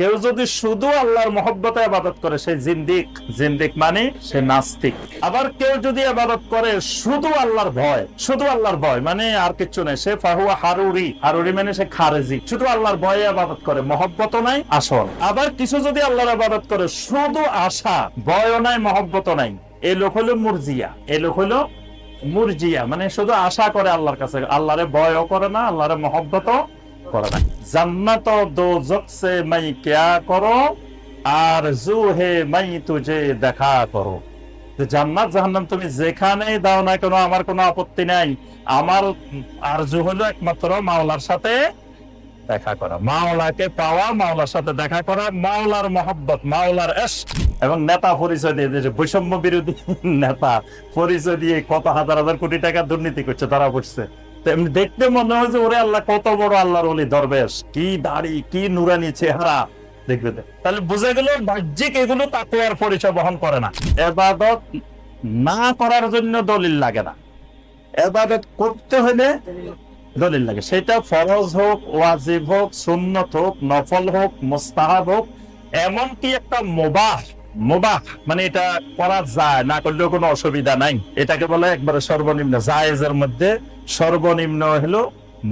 কেউ যদি শুধু আল্লাহর মহব্বতে ইবাদত করে সে জিন্দিক, জিন্দিক মানে সে নাস্তিক। আবার কেউ যদি ইবাদত করে শুধু আল্লাহর ভয়, শুধু আল্লাহর ভয় মানে আর কিছু নেই, সে ফাহুয়া হারুরি, হারুরি মানে সে খারেজি, শুধু আল্লাহর ভয়ে ইবাদত করে, মহব্বত নাই আসল। আবার কিছু যদি আল্লাহর ইবাদত করে শুধু আশা, ভয়ও নাই মহব্বত নাই, এই লোক হলো মুরজিয়া। এই লোক হলো মুরজিয়া মানে শুধু আশা করে আল্লাহর কাছে, আল্লাহরে ভয়ও করে না, আল্লাহরে মহব্বতও করে না। জান্নাত ও দোজখ সে মাই কিয়া করো, আরজু হে মাই তুঝে দেখা করো। জান্নাত জাহান্নাম তুমি যেখানেই দাও না কেন আমার কোনো আপত্তি নাই, আমার আরজু হলো একমাত্র মাওলার সাথে দেখা করা, মাওলাকে পাওয়া, মাওলার সাথে দেখা করা, মাওলার মহব্বত, মাওলার ইশক। এবং নেতা পরিচয় দিয়ে দিয়েছে, বৈষম্য বিরোধী নেতা পরিচয় দিয়ে কত হাজার হাজার কোটি টাকা দুর্নীতি করছে, তারা বসছে। দেখতে মনে হয় যে ওরে আল্লাহ কত বড় আল্লাহর ওলি দরবেশ, কি দাড়ি, কি নুরানি চেহারা, দেখবে। তাহলে বুঝে গেল বাহ্যিক এগুলো তাকওয়ার পরিচয় বহন করে না। ইবাদত না করার জন্য দলিল লাগে না, ইবাদত করতে হলে দলিল লাগে। সেটা ফরজ হোক, ওয়াজিব হোক, সুন্নত হোক, নফল হোক, মুস্তাহাব হোক, এমনকি একটা মুবাহ, মুবাহ মানে এটা করা যায়, না করলেও কোনো অসুবিধা নাই, এটাকে বলে একবারে সর্বনিম্ন, জায়েজের মধ্যে সর্বনিম্ন হলো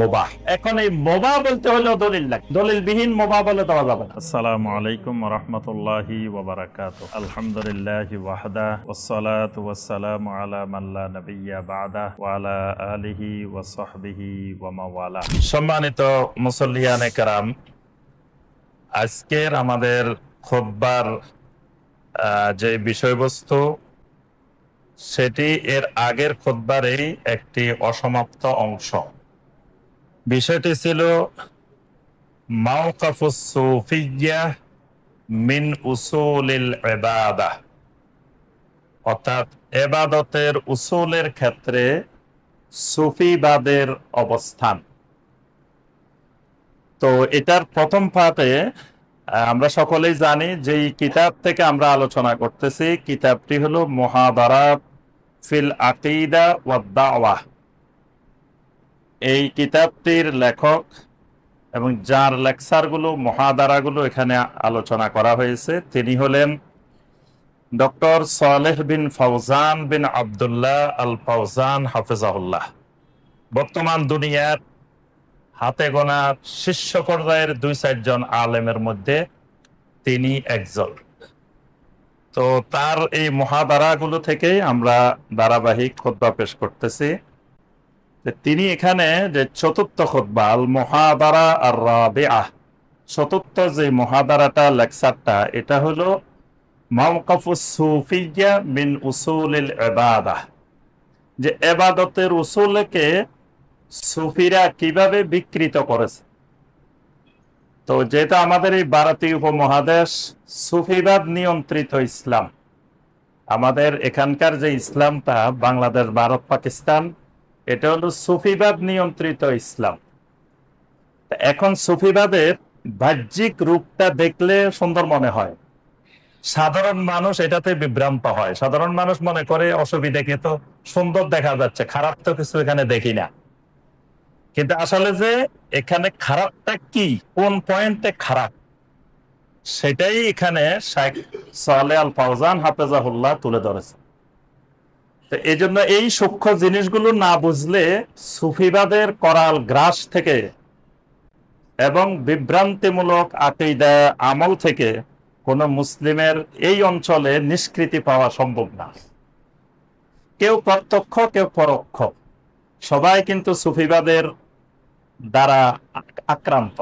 মুবাহ। এখন এই মুবাহ বলতে হলেও দলিল লাগে, দলিল বিহীন মুবাহ বলে দেওয়া যাবে না। আসসালামু আলাইকুম ওয়া রাহমাতুল্লাহি ওয়া বারাকাতুহু। আলহামদুলিল্লাহি ওয়াহদা ওয়াসসালাতু ওয়াসসালামু আলা মান লা নাবিয়্যা বা'দা ওয়া আলা আলিহি ওয়া সাহবিহি ওয়া মাওয়ালা। সম্মানিত মুসল্লিয়ানে কেরাম, আজকের আমাদের খুতবার যে বিষয়বস্তু সেটি এর আগের খুতবারই একটি অসমাপ্ত অংশ। বিষয়টি ছিল মাওকাফুস সুফিয়্যা মিন উসুলিল ইবাদাহ, অর্থাৎ ইবাদতের উসুলের ক্ষেত্রে সুফিবাদের অবস্থান। তো এটার প্রথম পার্টে আমরা সকলেই জানি যে কিতাব থেকে আমরা আলোচনা করতেছি, কিতাবটি হলো মুহাদারাত ফিল আকিদা ওয়াদ দাওয়া। এই কিতাবটির লেখক এবং যার লেকচারগুলো, মুহাদারাগুলো এখানে আলোচনা করা হয়েছে তিনি হলেন ডক্টর সালেহ বিন ফাউজান বিন আব্দুল্লাহ আল ফাউজান হাফিজাহুল্লাহ। বর্তমান দুনিয়ার হাতে গোনা শীর্ষ পর্যায়ের 2-4 জন আলেমের মধ্যে তিনি একজন। তো তার এই মুহাদারাগুলো থেকেই আমরা ধারাবাহিক খুতবা পেশ করতেছি। তিনি এখানে যে চতুর্থ খুতবা আল মুহাদারা আর রাবিআহ, চতুর্থ যে মুহাদারাটা, লেকচারটা, এটা হলো মাওকাফুস সুফিয়্যা মিন উসুলিল ইবাদাহ, যে ইবাদতের উসুলকে সুফিরা কিভাবে বিকৃত করেছে। তো যেটা আমাদের এই ভারতীয় উপমহাদেশ সুফিবাদ নিয়ন্ত্রিত ইসলাম, আমাদের এখানকার যে ইসলামটা বাংলাদেশ, ভারত, পাকিস্তান, এটা হলো সুফিবাদ নিয়ন্ত্রিত ইসলাম। এখন সুফিবাদের বাহ্যিক রূপটা দেখলে সুন্দর মনে হয়, সাধারণ মানুষ এটাতে বিভ্রান্ত হয়। সাধারণ মানুষ মনে করে অসুবিধাকে তো সুন্দর দেখা যাচ্ছে, খারাপ তো কিছু এখানে দেখি না। কিন্তু আসলে যে এখানে খারাপটা কি, কোন পয়েন্টে খারাপ, সেটাই এখানে শেখ সালেহ আল ফাউজান হাফেজাহুল্লাহ তুলে ধরেছে। তো এই জন্য এই সূক্ষ্ম জিনিসগুলো না বুঝলে সুফিবাদের করাল গ্রাস থেকে এবং বিভ্রান্তিমূলক আকীদা আমল থেকে কোন মুসলিমের এই অঞ্চলে নিষ্কৃতি পাওয়া সম্ভব না। কেউ প্রত্যক্ষ, কেউ পরোক্ষ, সবাই কিন্তু সুফিবাদের দ্বারা আক্রান্ত।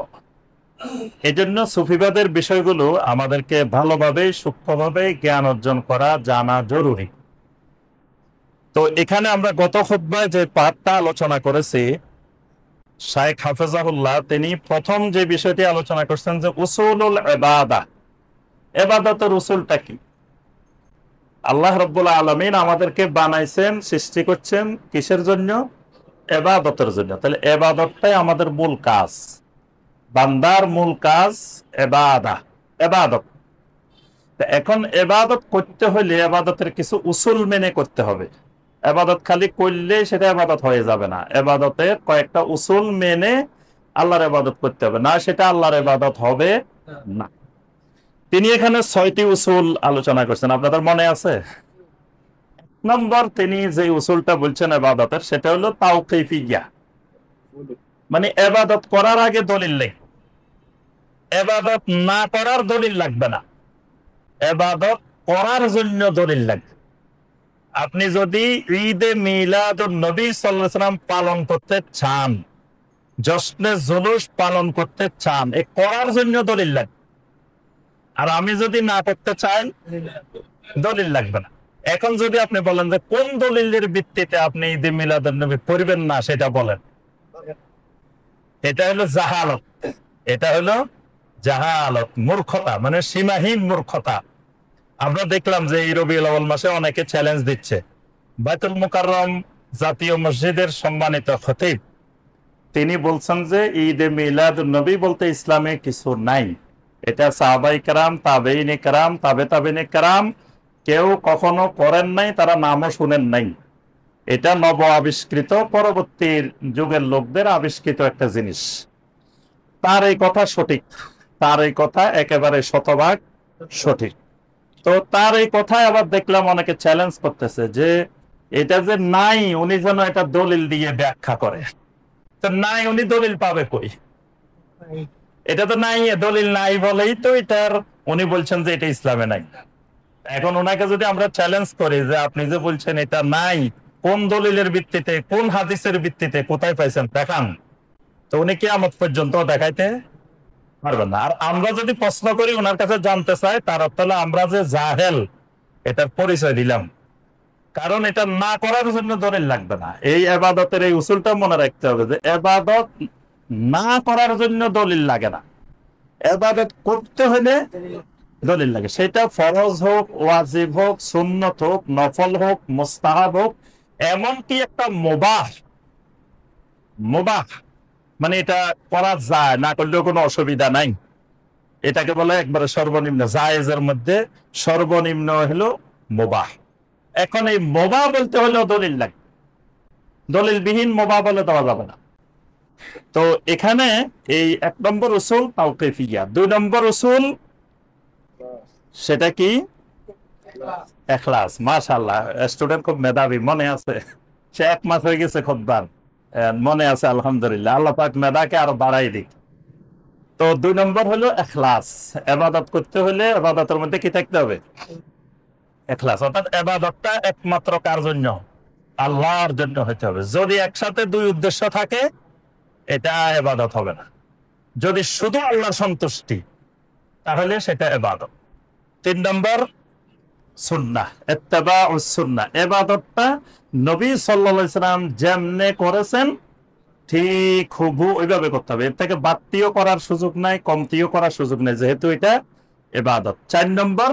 এজন্য সুফিবাদের বিষয়গুলো আমাদেরকে ভালোভাবে, সূক্ষ্মভাবে জ্ঞান অর্জন করা, জানা জরুরি। তো এখানে আমরা গত খুতবায় যে পাঠটা আলোচনা করেছি, শাইখ হাফেজাহুল্লাহ তিনি প্রথম যে বিষয়টি আলোচনা করছেন যে উসুলুল ইবাদাহ, ইবাদতের উসুলটা কি। আল্লাহ রাব্বুল আলামিন আমাদেরকে বানাইছেন, সৃষ্টি করছেন কিসের জন্য? ইবাদতের জন্য। তাহলে ইবাদতটাই আমাদের মূল কাজ, বান্দার মূল কাজ ইবাদাহ, ইবাদত। এখন ইবাদত করতে হলে ইবাদতের কিছু উসুল মেনে করতে হবে। ইবাদত খালি করলে সেটা ইবাদত হয়ে যাবে না, ইবাদতের কয়েকটা উসুল মেনে আল্লাহর ইবাদত করতে হবে, না সেটা আল্লাহর ইবাদত হবে না। তিনি এখানে 6টি উসুল আলোচনা করছেন, আপনাদের মনে আছে? নম্বর তিনি যে উসুলটা বলছেন ইবাদতের, সেটা হলো তাওকীফিয়্যাহ, মানে ইবাদত করার আগে দলিল নেই, ইবাদত না করার দলিল লাগবে না, ইবাদত করার জন্য দলিল লাগবে। আপনি যদি ঈদে মিলাদুন নবী সাল্লাল্লাহু আলাইহি ওয়াসাল্লাম পালন করতে চান, জশ্নে জুলুস পালন করতে চান, এ করার জন্য দলিল লাগবে। আর আমি যদি না করতে চাই, দলিল লাগবে না। এখন যদি আপনি বলেন যে কোন দলিলের ভিত্তিতে আপনি ঈদে মিলাদুন নবী পড়বেন না, সেটা বলেন, এটা হলো জাহালত, এটা হলো জাহালত, মূর্খতা, মানে সীমাহীন মূর্খতা। আমরা দেখলাম যে এই রবিউল আউয়াল মাসে অনেকে চ্যালেঞ্জ দিচ্ছে। বাইতুল মুকাররম জাতীয় মসজিদের সম্মানিত খতিব তিনি বলছেন যে ঈদে মিলাদুন নবী বলতে ইসলামে কিছু নাই। এটা সাহাবায়ে কেরাম, তাবেঈনে কেরাম, তাবেঈনে কেরাম কেউ কখনো করেন নাই, তারা নামও শুনেন নাই। এটা নব আবিষ্কৃত, পরবর্তী যুগের লোকদের আবিষ্কৃত একটা জিনিস। তার এই কথা সঠিক, তার এই কথা একেবারে শতভাগ সঠিক। তো তার এই কথায় আবার দেখলাম অনেকে চ্যালেঞ্জ করতেছে যে এটা যে নাই, উনি যেন এটা দলিল দিয়ে ব্যাখ্যা করে। তো নাই, উনি দলিল পাবে কই? এটা তো নাই, দলিল নাই বলেই তো এটার উনি বলছেন যে এটা ইসলামে নাই। এখন ওনাকে যদি আমরা চ্যালেঞ্জ করি যে আপনি যে বলছেন এটা নাই, কোন দলিলের ভিত্তিতে, কোন হাদিসের ভিত্তিতে, কোথায় পাইছেন দেখান, তো উনি কিয়ামত পর্যন্ত দেখাইতে পারবেন না। আর আমরা যদি প্রশ্ন করি, ওনার কাছে জানতে চাই, তার অর্থ হলো আমরা যে জাহেল এটার পরিচয় দিলাম, কারণ এটা না করার জন্য দলিল লাগবে না। এই ইবাদতের এই উসুলটা মনে রাখতে হবে যে ইবাদত না করার জন্য দলিল লাগে না, ইবাদত করতে হলে দলিল লাগে। সেটা ফরজ হোক, ওয়াজিব হোক, সুন্নত হোক, নফল হোক, মুস্তাহাব হোক, এমনকি একটা মুবাহ, মুবাহ মানে এটা করা যায়, না করলেও কোনো অসুবিধা নাই, এটাকে বলে একবারে সর্বনিম্ন, জায়েজের মধ্যে সর্বনিম্ন হলো মুবাহ। এখন এই মুবাহ বলতে হলেও দলিল লাগে, দলিলবিহীন মুবাহ বলে দেওয়া যাবে না। তো এখানে এই 1 নম্বর উসুল তাওকীফিয়্যাহ। 2 নম্বর উসুল সেটা কি? ইখলাস। মাশাআল্লাহ, স্টুডেন্ট খুব মেধাবী, মনে আছে, সে 1 মাস হয়ে গেছে খুতবার, মনে আছে, আলহামদুলিল্লাহ। আল্লাহ পাক মেধাকে আরো বাড়াই দিক। তো 2 নম্বর হলো ইখলাস। ইবাদত করতে হলে ইবাদতের মধ্যে কি থাকতে হবে? ইখলাস, অর্থাৎ ইবাদতটা একমাত্র কার জন্য? আল্লাহর জন্য হতে হবে। যদি একসাথে 2 উদ্দেশ্য থাকে, এটা ইবাদত হবে না। যদি শুধু আল্লাহর সন্তুষ্টি, তাহলে সেটা ইবাদত। 3 নম্বর সুন্নাহ, ইত্তিবাউস সুন্নাহ। ইবাদতটা নবী সাল্লাল্লাহু আলাইহি সাল্লাম যেমনে করেছেন ঠিক হুবহু ওইভাবে করতে হবে, এর থেকে বাড়তিও করার সুযোগ নাই, কমতিও করার সুযোগ নাই, যেহেতু এটা ইবাদত। 4 নম্বর,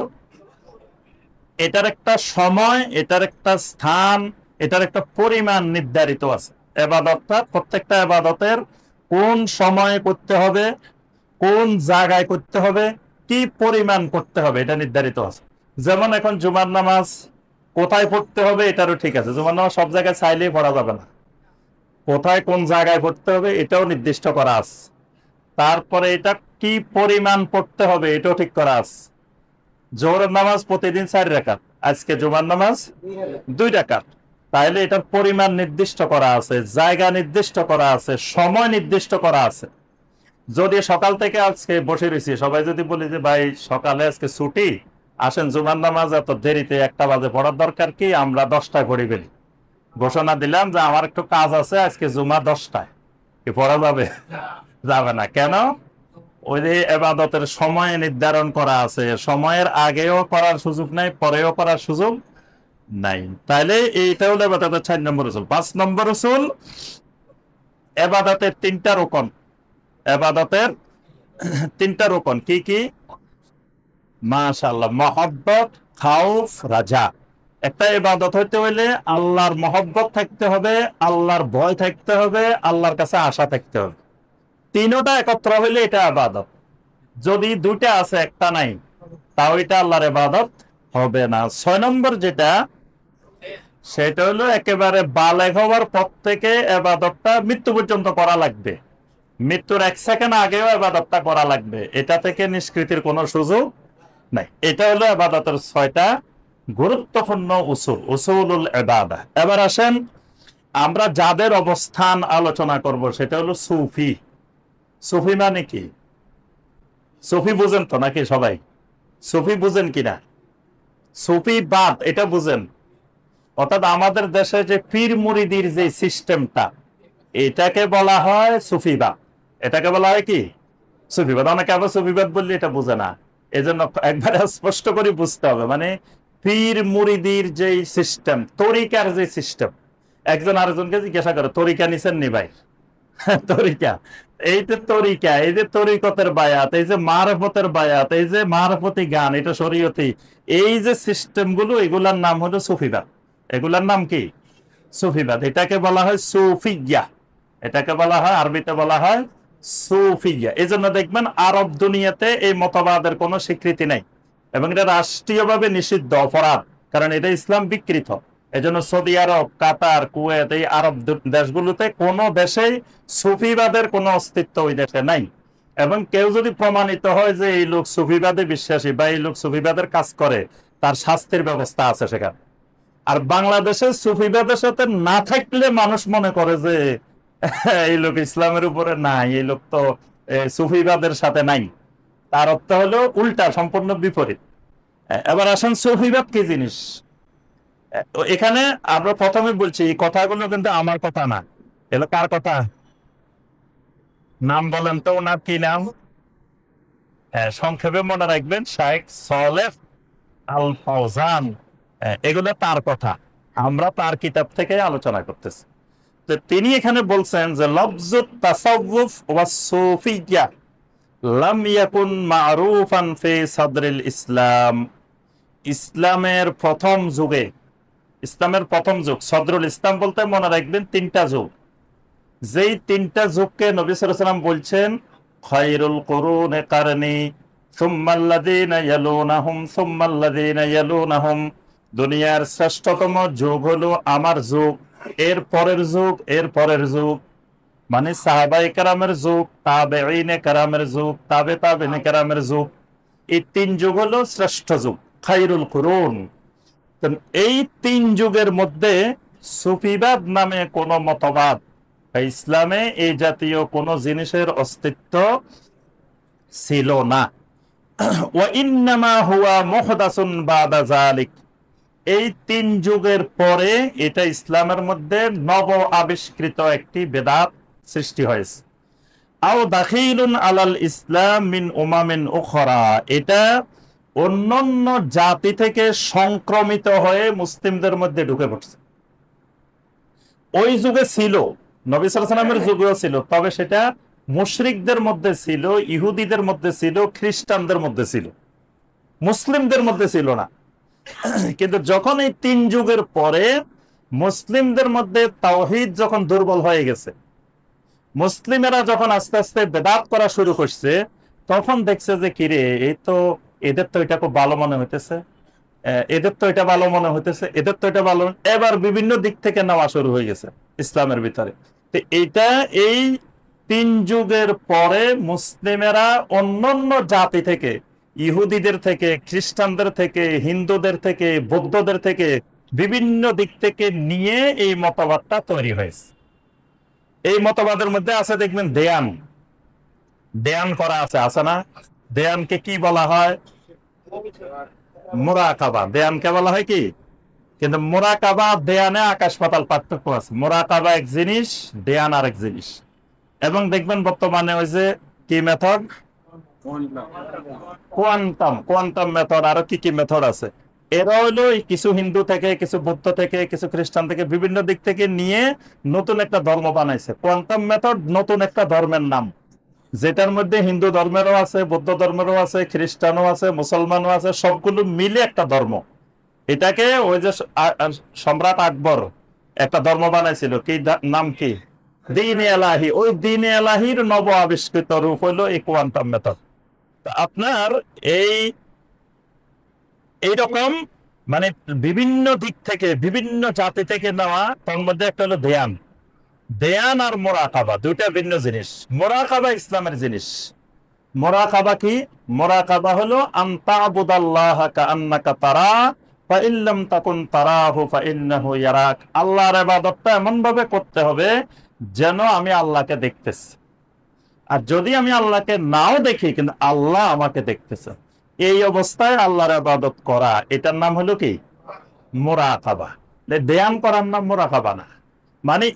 এটার একটা সময়, এটার একটা স্থান, এটার একটা পরিমাণ নির্ধারিত আছে। ইবাদতটা, প্রত্যেকটা ইবাদতের কোন সময়ে করতে হবে, কোন জায়গায় করতে হবে, কি পরিমাণ করতে হবে, এটা নির্ধারিত আছে। যেমন এখন জুমার নামাজ কোথায় পড়তে হবে এটারও ঠিক আছে। জুমার নামাজ সব জায়গায় চাইলেই পড়া যাবে না, কোথায় কোন জায়গায় পড়তে হবে এটাও নির্দিষ্ট করা আছে। তারপরে এটা কি পরিমাণ পড়তে হবে এটাও ঠিক করা আছে। জোহরের নামাজ প্রতিদিন 4 রাকাত, আজকে জুমার নামাজ 2 রাকাত, তাহলে এটার পরিমাণ নির্দিষ্ট করা আছে, জায়গা নির্দিষ্ট করা আছে, সময় নির্দিষ্ট করা আছে। যদি সকাল থেকে আজকে বসে রয়েছি, সবাই যদি বলি যে ভাই সকালে আজকে ছুটি, আসেন জুমার নামাজ এত দেরিতে 1টা বাজে পড়ার দরকার কি, আমরা 10টায় পড়ি ফেলি, ঘোষণা দিলাম যে আমার একটু কাজ আছে আজকে জুমা 10টায়, কি পড়া যাবে? যাবে না। কেন? ওই যে ইবাদতের সময় নির্ধারণ করা আছে, সময়ের আগেও করার সুযোগ নাই, পরেও করার সুযোগ নাই। তাইলে এইটা হলো ইবাদতের 4 নম্বর উসুল। 5 নম্বর উসুল, ইবাদতের 3টা রকম। ইবাদতের 3টা রকম কি কি? মাশাআল্লাহ, মহব্বত, খাউফ, রাজা। একটা ইবাদত হইতে হইলে আল্লাহর মহব্বত থাকতে হবে, আল্লাহর ভয় থাকতে হবে, আল্লাহর কাছে আশা থাকতে হবে। 3টা একত্র হইলে এটা ইবাদত। যদি 2টা আছে একটা নাই, তাও এটা আল্লাহর ইবাদত হবে না। 6 নম্বর যেটা, সেটা হলো একেবারে বালেগ হওয়ার পর থেকে ইবাদতটা মৃত্যু পর্যন্ত করা লাগবে। মৃত্যুর 1 সেকেন্ড আগেও ইবাদতটা করা লাগবে, এটা থেকে নিষ্কৃতির কোনো সুযোগ নাই। এটা হলো ইবাদতের 6টা গুরুত্বপূর্ণ উসুল, উসুলুল ইবাদা। এবার আসেন আমরা যাদের অবস্থান আলোচনা করব সেটা হলো সুফি। সুফি মানে কি? সুফি বুঝেন তো নাকি সবাই? সুফি বুঝেন কিনা? সুফিবাদ এটা বুঝেন? অর্থাৎ আমাদের দেশে যে পীর মুরিদির যে সিস্টেমটা, এটাকে বলা হয় সুফিবাদ। এটাকে বলা হয় কি? সুফিবাদ। অনেকে আবার সুফিবাদ বললে এটা বুঝে না, এই জন্য একবারে স্পষ্ট করে বুঝতে হবে। মানে পীর মুরিদির যে সিস্টেম, তরিকার যে সিস্টেম। একজন আরেকজনকে জিজ্ঞাসা করে, তরিকা নিছেন নি ভাই? তরিকা, এই যে তরিকা, এই যে তরিকতের বায়াত, এই যে মারফতের বায়াত, এই যে মারফতি গান, এটা শরীয়তি, এই যে সিস্টেম গুলো, এগুলার নাম হলো সুফিবাদ। এগুলার নাম কি? সুফিবাদ। এটাকে বলা হয় সুফিয়া। এটাকে বলা হয়, আরবিতে বলা হয় সুফিয়া। এই জন্য দেখবেন আরব দুনিয়াতে এই মতবাদের কোনো স্বীকৃতি নেই এবং এটা রাষ্ট্রীয়ভাবে নিষিদ্ধ, অপরাধ, কারণ এটা ইসলাম বিকৃত। এজন্য সৌদি আরব, কাতার, কুয়েত, এই আরব দেশগুলোতে কোনো দেশেই সুফিবাদের কোনো অস্তিত্ব ওই দেশে নাই। এবং কেউ যদি প্রমাণিত হয় যে এই লোক সুফিবাদে বিশ্বাসী বা এই লোক সুফিবাদের কাজ করে, তার শাস্তির ব্যবস্থা আছে সেখানে। আর বাংলাদেশে সুফিবাদের সাথে না থাকলে মানুষ মনে করে যে এই লোক ইসলামের উপরে নাই, এই লোক তো সুফিবাদের সাথে নাই। তার অর্থ হলো উল্টা, সম্পূর্ণ বিপরীত। এবার আসেন সুফিবাদ কি জিনিস। এখানে আমরা প্রথমে বলছি এই কথাগুলো কিন্তু আমার কথা না, এগুলো কার কথা? নাম বলেন তো, ওনার কি নাম? সংক্ষেপে মনে রাখবেন, শাইখ সালেহ আল ফাওজান। এগুলো তার কথা, আমরা তার কিতাব থেকে আলোচনা করতেছি। তো তিনি এখানে বলছেন যে লফজুত তাসাউফ ওয়া সুফিয়্যা লাম ইয়াকুন মারুফান ফি সাদরিল ইসলাম। ইসলামের প্রথম যুগে, ইসলামের প্রথম যুগ, সদরুল ইসলাম বলতে মনে রাখবেন 3টা যুগ। যেই 3টা যুগকে নবী সাল্লাল্লাহু আলাইহি ওয়াসাল্লাম বলছেন খায়রুল কুরুনি কারনি সুম্মাল্লাযীনা ইয়ালুনাহুম সুম্মাল্লাযীনা ইয়ালুনাহুম। দুনিয়ার শ্রেষ্ঠতম যুগ হলো আমার যুগ, এর পরের যুগ, এর পরের যুগ। মানে সাহাবায়ে কেরামের যুগ, তাবেঈনে কেরামের যুগ, তাবেঈনে কেরামের যুগ। এই 3 যুগ হলো শ্রেষ্ঠ যুগ, খায়রুল কুরুন। এই 3 যুগের মধ্যে সুফিবাদ নামে কোন মতবাদ, ইসলামে এই জাতীয় কোন জিনিসের অস্তিত্ব ছিল না। ওয়া ইন্নামা হুয়া মুহদাসুন বাদা যালিক। এই 3 যুগের পরে এটা ইসলামের মধ্যে নব আবিষ্কৃত একটি বেদাত সৃষ্টি হয়েছে। আও দাখিলুন আলাল ইসলাম মিন উমামিন উখরা। এটা অন্যান্য জাতি থেকে সংক্রমিত হয়ে মুসলিমদের মধ্যে ঢুকে পড়ছে। ওই যুগে ছিল, নবী সাল্লাল্লাহু আলাইহি ওয়াসাল্লামের যুগেও ছিল, তবে সেটা মুশরিকদের মধ্যে ছিল, ইহুদিদের মধ্যে ছিল, খ্রিস্টানদের মধ্যে ছিল, মুসলিমদের মধ্যে ছিল না। কিন্তু যখন এই 3 যুগের পরে মুসলিমদের মধ্যে তাওহীদ যখন দুর্বল হয়ে গেছে, মুসলিমেরা যখন আস্তে আস্তে বেদাত করা শুরু করছে, তখন দেখছে যে কিরে, এই তো এদের তো এটা খুব ভালো মনে হইতেছে, এদের তো এটা ভালো মনে হইতেছে, এদের তো এটা ভালো, এবার বিভিন্ন দিক থেকে নেওয়া শুরু হয়ে গেছে ইসলামের ভিতরে। তো এটা এই 3 যুগের পরে মুসলিমেরা অন্যান্য জাতি থেকে, ইহুদিদের থেকে, খ্রিস্টানদের থেকে, হিন্দুদের থেকে, বৌদ্ধদের থেকে, বিভিন্ন দিক থেকে নিয়ে এই মতবাদটা তৈরি হয়েছে। এই মতবাদের মধ্যে আছে দেখবেন ধ্যান, ধ্যান করা আছে, আছে না? ধ্যানকে কি বলা হয়? মুরাকাবা। ধ্যানকে বলা হয় কি? কিন্তু মুরাকাবা ধ্যানে আকাশ পাতাল পার্থক্য আছে। মুরাকাবা এক জিনিস, ধ্যান আরেক জিনিস। এবং দেখবেন বর্তমানে ওই যে কি মেথড, কোয়ান্টাম মেথড, আরো কি কি মেথড আছে, এরা হলো কিছু হিন্দু থেকে, কিছু বৌদ্ধ থেকে, কিছু খ্রিস্টান থেকে, বিভিন্ন দিক থেকে নিয়ে নতুন একটা ধর্ম বানাইছে। কোয়ান্টাম মেথড নতুন একটা ধর্মের নাম, যেটার মধ্যে হিন্দু ধর্মেরও আছে, বৌদ্ধ ধর্মেরও আছে, খ্রিস্টানও আছে, মুসলমানও আছে, সবগুলো মিলে একটা ধর্ম। এটাকে ওই যে সম্রাট আকবর একটা ধর্ম বানাইছিল, কি নাম, কি দ্বীন-ই এলাহি। ওই দ্বীন-ই এলাহির নব আবিষ্কৃত রূপ হলো এই কোয়ান্টাম মেথড। আপনার এইরকম মানে বিভিন্ন দিক থেকে, বিভিন্ন জাতি থেকে নেওয়া, তার মধ্যে একটা হলো ধ্যান। ধ্যান আর মুরাকাবা দুইটা ভিন্ন জিনিস। মুরাকাবা ইসলামের জিনিস, মুরাকাবা কি? মুরাকাবা হলো আন তা'বুদাল্লাহা কাআন্নাকা তারা ফা ইন লাম তাকুন তারাহু ফা ইন্নাহু ইয়ারাক। আল্লাহর ইবাদতটা এমন ভাবে করতে হবে যেন আমি আল্লাহকে দেখতেছি, আর যদি আমি আল্লাহকে নাও দেখি কিন্তু আল্লাহ আমাকে দেখতেছে, এই অবস্থায় আল্লাহর ইবাদত করা, এটার নাম হলো কি? মুরাকাবা। ধ্যান করার নাম মুরাকাবা না। মানে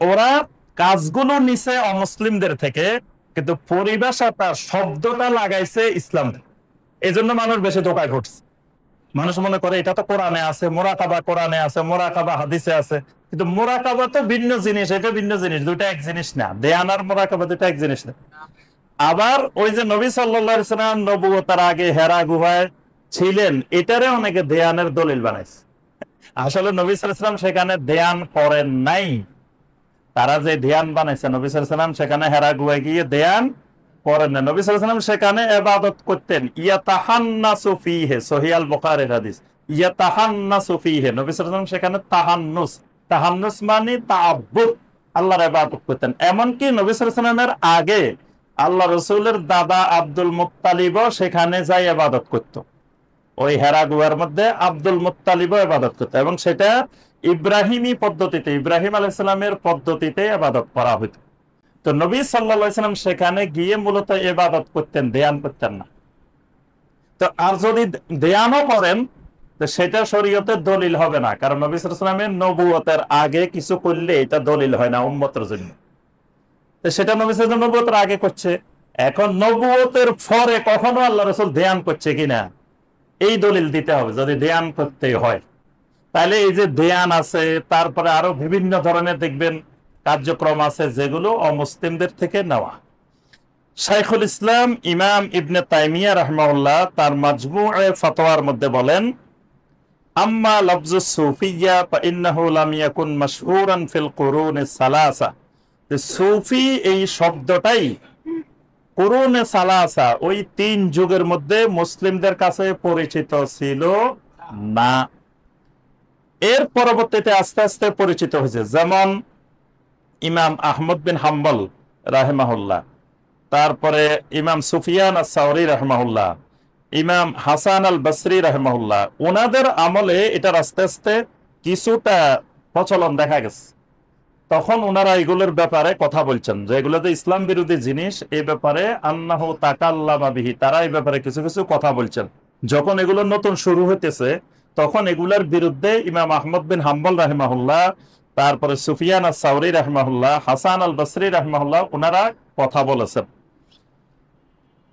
ওরা কাজগুলো নিছে অমুসলিমদের থেকে, কিন্তু পরিভাষাটা, শব্দটা লাগাইছে ইসলাম থেকে। এই জন্য মানুষ বেশি ধোঁকায় ঘটছে। মানুষ মনে করে এটা তো কোরআনে আছে, মুরাকাবা কোরআনে আছে, মুরাকাবা হাদিসে আছে, কিন্তু মুরাকাবা তো ভিন্ন জিনিস, এটা ভিন্ন জিনিস, দুইটা এক জিনিস না। ধ্যান আর মুরাকাবা দুইটা এক জিনিস না। আবার ওই যে নবী সাল্লাল্লাহু আলাইহি ওয়াসাল্লাম নবুয়তের আগে হেরা গুহায় ছিলেন, এটারে অনেকে ধ্যানের দলিল বানাইছে। আসলে নবী সাল্লাল্লাহু আলাইহি ওয়াসাল্লাম সেখানে ধ্যান করেন নাই। তারা যে ধ্যান বানাইছে, নবী সাল্লাল্লাহু আলাইহি ওয়াসাল্লাম সেখানে হেরা গুহায় গিয়ে ধ্যান করেন না। নবী সাল্লাল্লাহু আলাইহি ওয়াসাল্লাম সেখানে ইবাদত করতেন। ইয়াতাহান্নাসু ফীহি, সহিহ আল বুখারীর হাদিস, ইয়াতাহান্নাসু ফীহি, নবী সাল্লাল্লাহু আলাইহি ওয়াসাল্লাম সেখানে তাহান্নুস, তাহান্নুস মানে তাআব্বুদ, আল্লাহর ইবাদত করতেন। এমনকি নবী সাল্লাল্লাহু আলাইহি ওয়াসাল্লামের আগে আল্লাহ রাসূলের দাদা আব্দুল মুত্তালিবও সেখানে যাই ইবাদত করত। ওই হেরা গুহার মধ্যে আব্দুল মুত্তালিবও ইবাদত করত, এবং সেটা ইব্রাহিমী পদ্ধতিতে, ইব্রাহিম আলাইহিস সালামের পদ্ধতিতে ইবাদত করা হতো। তো নবী সাল্লাল্লাহু আলাইহি ওয়াসাল্লাম সেখানে গিয়ে মূলত ইবাদত করতেন, ধ্যান করতেন না। তো আর যদি ধ্যানও করেন তো সেটা শরীয়তের দলিল হবে না, কারণ নবী সাল্লাল্লাহু আলাইহি ওয়াসাল্লামের নবুয়তের আগে কিছু করলে এটা দলিল হয় না উম্মতের জন্য। তো সেটা নবী সাল্লাল্লাহু আলাইহি ওয়াসাল্লাম নবুয়তের আগে করছে। এখন নবুয়তের পরে কখনো আল্লাহ রাসূল ধ্যান করছে কিনা এই দলিল দিতে হবে, যদি ধ্যান করতে হয়। তাহলে এই যে ধ্যান আছে, তারপরে আরো বিভিন্ন ধরনের দেখবেন কার্যক্রম আছে যেগুলো অমুসলিমদের থেকে নেওয়া। শাইখুল ইসলাম ইমাম ইবনে তাইমিয়া রাহিমাহুল্লাহ তার মাজমুয়ে ফাতোয়ার মধ্যে বলেন, আম্মা লাফজু সুফিয়্যা ফাইন্নাহু লাম ইয়াকুন মাশহুরান ফিল কুরুনিস সালাসা। সুফি এই শব্দটাই কুরুনে সালাসা, ওই তিন যুগের মধ্যে মুসলিমদের কাছে পরিচিত ছিল না। এর পরবর্তীতে আস্তে আস্তে পরিচিত হয়েছে। যেমন ইমাম আহমদ বিন হাম্বল রাহিমাহুল্লাহ, তারপরে ইমাম সুফিয়ান আস-সাওরি রাহিমাহুল্লাহ, ইমাম হাসান আল বসরি রাহিমাহুল্লাহ, ওনাদের আমলে এটার আস্তে আস্তে কিছুটা প্রচলন দেখা গেছে। তখন ওনারা এগুলোর ব্যাপারে কথা বলছেন যে এগুলো যে ইসলাম বিরোধী জিনিস, এই ব্যাপারে আন্নাহু তাকাল্লামা বিহি, তারা এই ব্যাপারে কিছু কিছু কথা বলছেন। যখন এগুলো নতুন শুরু হইতেছে তখন এগুলোর বিরুদ্ধে ইমাম আহমদ বিন হাম্বল রাহিমাহুল্লাহ, তারপরে সুফিয়ান আস-সাওরি রাহিমাহুল্লাহ, হাসান আল বসরি রাহিমাহুল্লাহ, ওনারা কথা বলেছেন।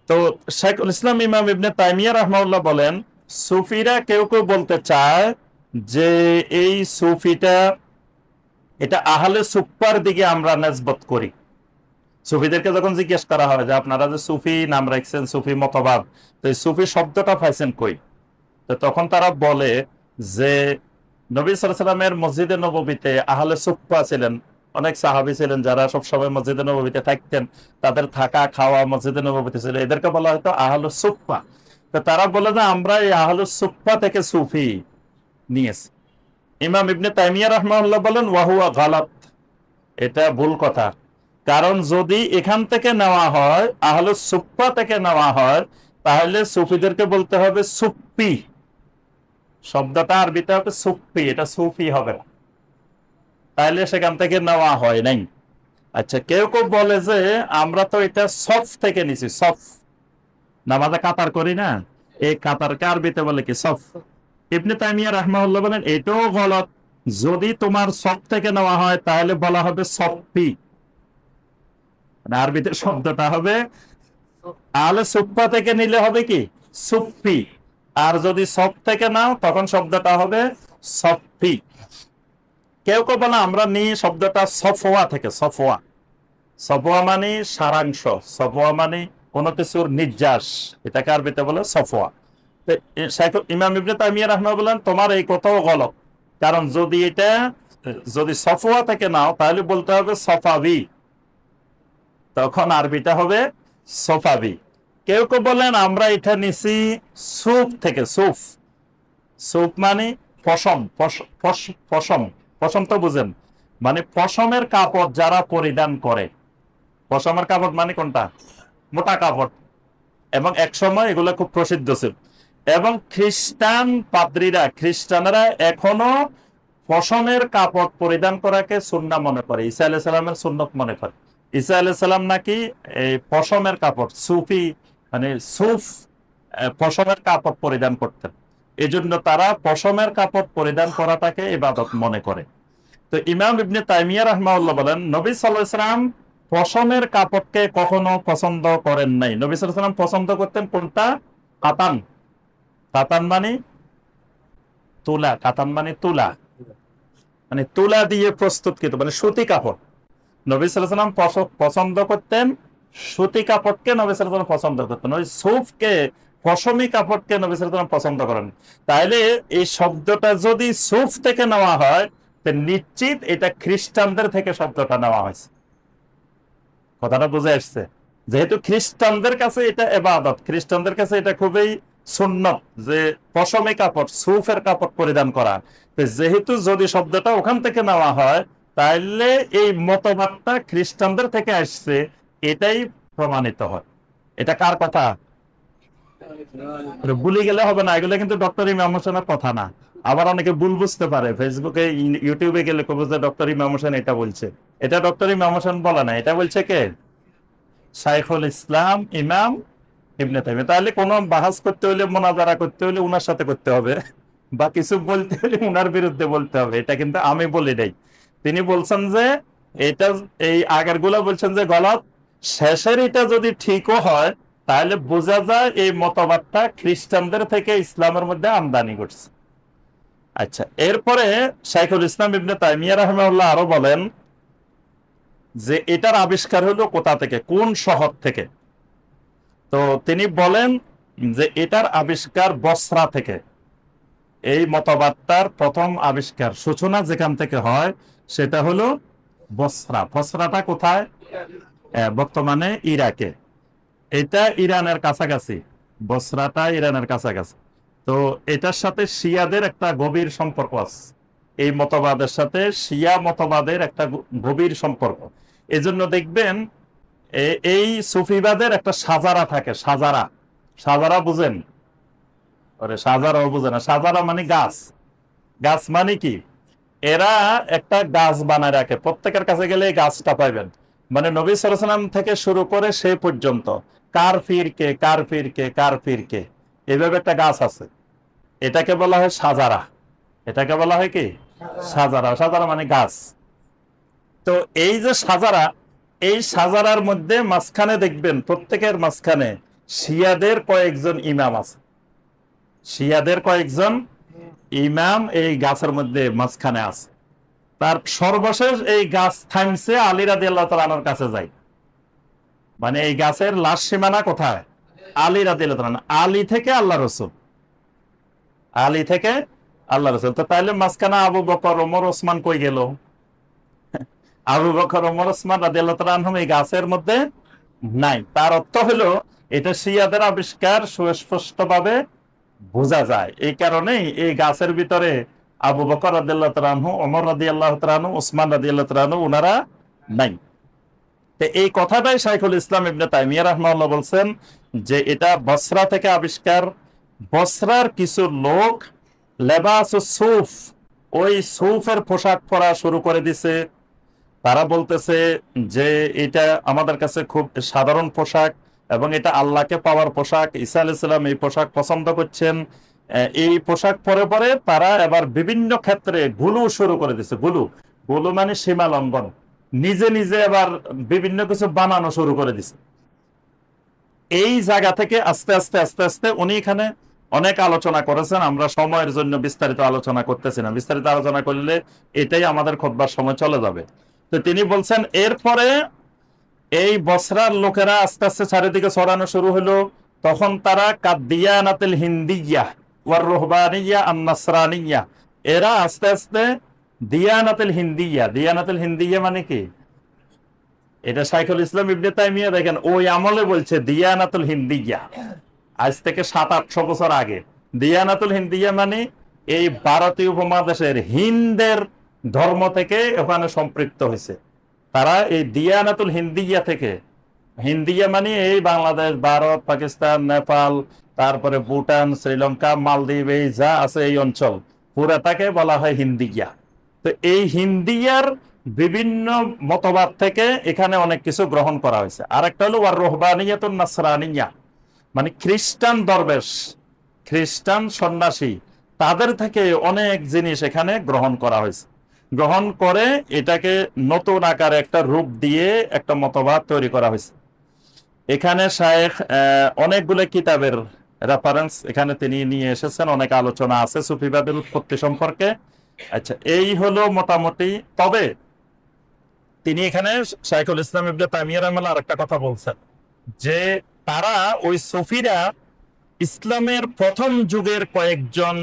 তো শাইখুল ইসলাম ইমাম ইবনে তাইমিয়া রাহিমাহুল্লাহ বলেন, সুফিরা কেউ কেউ বলতে চায় যে এই সুফিটা, এটা আহলে সুফার দিকে আমরা নিসবত করি। সুফিদেরকে যখন জিজ্ঞেস করা হয় যে আপনারা যে সুফি নাম রাখছেন, সুফি মতবাদ, তো এই সুফি শব্দটা পাইছেন কই? তো তখন তারা বলে যে নবী সাল্লাল্লাহু আলাইহি ওয়াসাল্লামের মসজিদে নববীতে আহলে সুফা ছিলেন, অনেক সাহাবী ছিলেন যারা সবসময় মসজিদে নববীতে থাকতেন, তাদের থাকা খাওয়া মসজিদে নববীতে ছিল, এদেরকে বলা হয়তো আহলে সুফা। তো তারা বলে যে আমরা এই আহলে সুফা থেকে সুফি নিয়েছি। ইমাম ইবনে তাইমিয়া রাহিমাহুল্লাহ বলেন, ওয়াহুয়া গালাত, এটা ভুল কথা। কারণ যদি এখান থেকে নেওয়া হয়, আহলে সুফা থেকে নেওয়া হয়, তাহলে সুফিদেরকে বলতে হবে সুফি, শব্দটা আরবিতে হবে সুফি, এটা সুফি হবে না, তাহলে সেখান থেকে নেওয়া হয় নাই। আচ্ছা, কেউ কেউ বলে যে আমরা তো এটা সফ থেকে নিছি, সফ, নামাজে কাতার করি না, এই কাতারকে আরবিতে বলে কি? সফ। ইবনে তাইমিয়া রাহিমাহুল্লাহ বলেন এটাও গলত। যদি তোমার সফ থেকে নেওয়া হয় তাহলে বলা হবে সফি, আরবিতে শব্দটা হবে, আহলে সুফা থেকে নিলে হবে কি? সুফি। আর যদি সফ থেকে নাও তখন শব্দটা হবে সফি। কেউ কেউ বলে আমরা নিই শব্দটা সফওয়া থেকে, সফওয়া, সফওয়া মানে সারাংশ, সফওয়া মানে কোন কিছুর নির্যাস, এটাকে আরবিতে বলে সফওয়া। ইমাম ইবনে তাইমিয়া রাহিমাহুল্লাহ বলেন তোমার এই কথাও গলত, কারণ যদি সফওয়া থেকে নাও তাহলে বলতে হবে সফাবি, তখন আরবিটা হবে সফাবি। কেউ কেউ বলেন আমরা এটা নিছি সুফ থেকে, সুফ, সুফ মানে পশম, পশম, পশম তো বুঝেন, মানে পশমের কাপড় যারা পরিধান করে। পশমের কাপড় মানে কোনটা? মোটা কাপড়, এবং একসময় এগুলো খুব প্রসিদ্ধ ছিল। এবং খ্রিস্টান পাদ্রীরা, খ্রিস্টানরা এখনো পশমের কাপড় পরিধান করাকে সুন্নাহ মনে করে, ঈসা আলাইহিস সালামের সুন্নত মনে করে। ঈসা আলাইহিস সালাম নাকি এই পশমের কাপড়, সুফি মানে সুফ পশমের কাপড় পরিধান করতেন। এই জন্য তারা পশমের কাপড় পরিধান করাটাকে ইবাদত মনে করে। তো ইমাম ইবনে তাইমিয়া রাহমাহুল্লাহ বলেন, নবী সাল্লাল্লাহু আলাইহি ওয়াসাল্লাম পশমের কাপড়কে কখনো পছন্দ করেন নাই। নবী সাল্লাল্লাহু আলাইহি ওয়াসাল্লাম পছন্দ করতেন কোনটা? কাতান। কাতান মানে তুলা, কাতান মানে তুলা, মানে তুলা দিয়ে প্রস্তুতকৃত মানে সুতি কাপড়। নবী সাল্লাল্লাহু আলাইহি ওয়াসাল্লাম পছন্দ করতেন সুতি কাপড়কে, নবী সাল্লাল্লাহু আলাইহি ওয়াসাল্লাম পছন্দ করতেন, ওই সুফকে, পশমি কাপড়কে নবী সাল্লাল্লাহু আলাইহি ওয়াসাল্লাম পছন্দ করেন। তাইলে এই শব্দটা যদি সুফ থেকে নেওয়া হয়, নিশ্চিত এটা খ্রিস্টানদের থেকে শব্দটা নেওয়া হয়েছে। কথাটা বুঝে আসছে? যেহেতু খ্রিস্টানদের কাছে এটা ইবাদত, খ্রিস্টানদের কাছে এটা খুবই সুন্নত যে পশমি কাপড়, সুফের কাপড় পরিধান করা। যেহেতু যদি শব্দটা ওখান থেকে নেওয়া হয়, তাহলে এই মতবাদটা খ্রিস্টানদের থেকে আসছে, এটাই প্রমাণিত হয়। এটা কার কথা? ভুলে গেলে হবে না, এগুলো কিন্তু ডক্টর ইমাম হোসেনের কথা না। আবার অনেকে ভুল বুঝতে পারে, ফেসবুকে ইউটিউবে গেলে কবে যে ডক্টর ইমাম হোসেন এটা বলছে, এটা ডক্টর ইমাম হোসেন বলে না, এটা বলছে কে? শাইখুল ইসলাম ইমাম ইবনে তাইমিয়া। তাহলে কোনো বাহাস করতে হলে, মোনাজারা করতে হলে উনার সাথে করতে হবে, বা কিছু বলতে হলে উনার বিরুদ্ধে বলতে হবে। এটা কিন্তু আমি বলি নাই, তিনি বলছেন যে এটা, এই আগের গুলা বলছেন যে গলত, শেষের এটা যদি ঠিকও হয় তাহলে বোঝা যায় এই মতবাদটা খ্রিস্টানদের থেকে ইসলামের মধ্যে আমদানি করছে। আচ্ছা, এরপরে শাইখুল ইসলাম ইবনে তাইমিয়া রাহিমাহুল্লাহ আরো বলেন যে এটার আবিষ্কার হলো কোথা থেকে, কোন শহর থেকে। তো তিনি বলেন যে এটার আবিষ্কার বসরা থেকে। এই মতবাদটার প্রথম আবিষ্কার, সূচনা যেখান থেকে হয় সেটা হলো বসরা। বসরাটা কোথায়? বর্তমানে ইরাকে। এটা ইরানের কাছাকাছি, বসরাটা ইরানের কাছাকাছি। তো এটার সাথে শিয়াদের একটা গভীর সম্পর্ক আছে, এই মতবাদের সাথে শিয়া মতবাদের একটা গভীর সম্পর্ক। এজন্য দেখবেন এই সুফিবাদের একটা সাজারা থাকে, সাজারা। সাজারা বুঝেন? ওরে সাজারাও বুঝে না। সাজারা মানে গাছ। গাছ মানে কি? এরা একটা গাছ বানায় রাখে, প্রত্যেকের কাছে গেলে এই গাছটা পাইবেন। মানে নবী সাল্লাল্লাহু আলাইহি ওয়াসাল্লাম থেকে শুরু করে সে পর্যন্ত কার ফিরকে, কার ফিরকে, কার ফিরকে, এইভাবে একটা গাছ আছে। এটাকে বলা হয় সাজারা। এটাকে বলা হয় কি? সাজারা। সাজারা মানে গাছ। তো এই যে সাজারা, এই সাজারার মধ্যে মাঝখানে দেখবেন, প্রত্যেকের মাঝখানে শিয়াদের কয়েকজন ইমাম আছে। শিয়াদের কয়েকজন ইমাম এই গাছের মধ্যে মাঝখানে আছে। তার সর্বশেষ এই গাছ থামছে আলী রাদিয়াল্লাহু তাআলা আনহুর কাছে যায়। মানে এই গাছের লাস্ট সীমানা কোথায়? আলী রাদিয়াল্লাহু তাআলা। আলী থেকে আল্লাহ রাসূল, আলী থেকে আল্লাহ রাসূল। তো তাইলে মাঝখানে আবু বকর, ওমর, ওসমান কই গেল? আবু বকর, ওমর, ওসমান রাদিয়াল্লাহু তাআলা আনহুম এই গাছের মধ্যে নাই। তার অর্থ হলো এটা শিয়াদের আবিষ্কার সুস্পষ্টভাবে বোঝা যায়। এই কারণেই এই গাছের ভিতরে আবু বকর রাদিয়াল্লাহু তাআলা আনহু, ওমর রাদিয়াল্লাহু তাআলা আনহু, ওসমান রাদিয়াল্লাহু তাআলা আনহু ওনারা নাই। তো এই কথাটাই শাইখুল ইসলাম ইবনে তাইমিয়া রাহিমাহুল্লাহ বলছেন যে এটা বসরা থেকে আবিষ্কার। বসরার কিছু লোক লেবাসুস সুফ, ওই সুফের পোশাক পরা শুরু করে দিছে। তারা বলতেছে যে এটা আমাদের কাছে খুব সাধারণ পোশাক এবং এটা আল্লাহকে পাওয়ার পোশাক। ঈসা আলাইহিস সালাম এই পোশাক পছন্দ করছেন। এই পোশাক পরে পরে তারা এবার বিভিন্ন ক্ষেত্রে গুলু শুরু করে দিছে। গুলু, গুলু মানে সীমা লঙ্ঘন, নিজে নিজে আবার বিভিন্ন কিছু বানানো শুরু করে দিছে। এই জায়গা থেকে আস্তে আস্তে আস্তে আস্তে উনি এখানে অনেক আলোচনা করেছেন। আমরা সময়ের জন্য বিস্তারিত আলোচনা করতেছি না, বিস্তারিত আলোচনা করলে এটাই আমাদের খুতবার সময় চলে যাবে। তো তিনি বলছেন এরপরে এই বসরার লোকেরা আস্তে আস্তে চারিদিকে ছড়ানো শুরু হলো। তখন তারা কাদিয়ানাতুল হিন্দিয়া ওয়ার রুহবানিয়া আন নাসরানিয়া, এরা আস্তে আস্তে দিয়ানাতুল হিন্দিয়া, দিয়ানাতুল হিন্দিয়া মানে কি? এটা শাইখুল ইসলাম ইবনে তাইমিয়া দেখেন ওই আমলে বলছে দিয়ানাতুল হিন্দিয়া, আজ থেকে 700-800 বছর আগে। দিয়ানাতুল হিন্দিয়া মানে এই ভারতীয় উপমহাদেশের হিন্দের ধর্ম থেকে ওখানে সম্পৃক্ত হয়েছে। তারা এই দিয়ানাতুল হিন্দিয়া থেকে, হিন্দিয়া মানে এই বাংলাদেশ, ভারত, পাকিস্তান, নেপাল, তারপরে ভুটান, শ্রীলঙ্কা, মালদ্বীপ, এই যা আছে এই অঞ্চল পুরাটাকে বলা হয় হিন্দিয়া। তো এই হিন্দিয়ার বিভিন্ন মতবাদ থেকে এখানে অনেক কিছু গ্রহণ করা হয়েছে। আর একটা হলো ওয়ার রুহবানিয়াতুন নাসরানিয়া, মানে খ্রিস্টান দরবেশ, খ্রিস্টান সন্ন্যাসী, তাদের থেকে অনেক জিনিস এখানে গ্রহণ করা হয়েছে। গ্রহণ করে এটাকে নতুন আকারে একটা রূপ দিয়ে একটা মতবাদ তৈরি করা হয়েছে। এখানে শায়েখ অনেকগুলো কিতাবের রেফারেন্স এখানে তিনি নিয়ে এসেছেন, অনেক আলোচনা আছে সুফিবাদের উৎপত্তি সম্পর্কে। আচ্ছা, এই হলো মোটামুটি। তবে তিনি এখানে শাইখুল ইসলাম ইবনে তাইমিয়া রাহিমাহুল্লাহ আরেকটা কথা বলছেন যে তারা ওই সুফিরা ইসলামের প্রথম যুগের কয়েকজন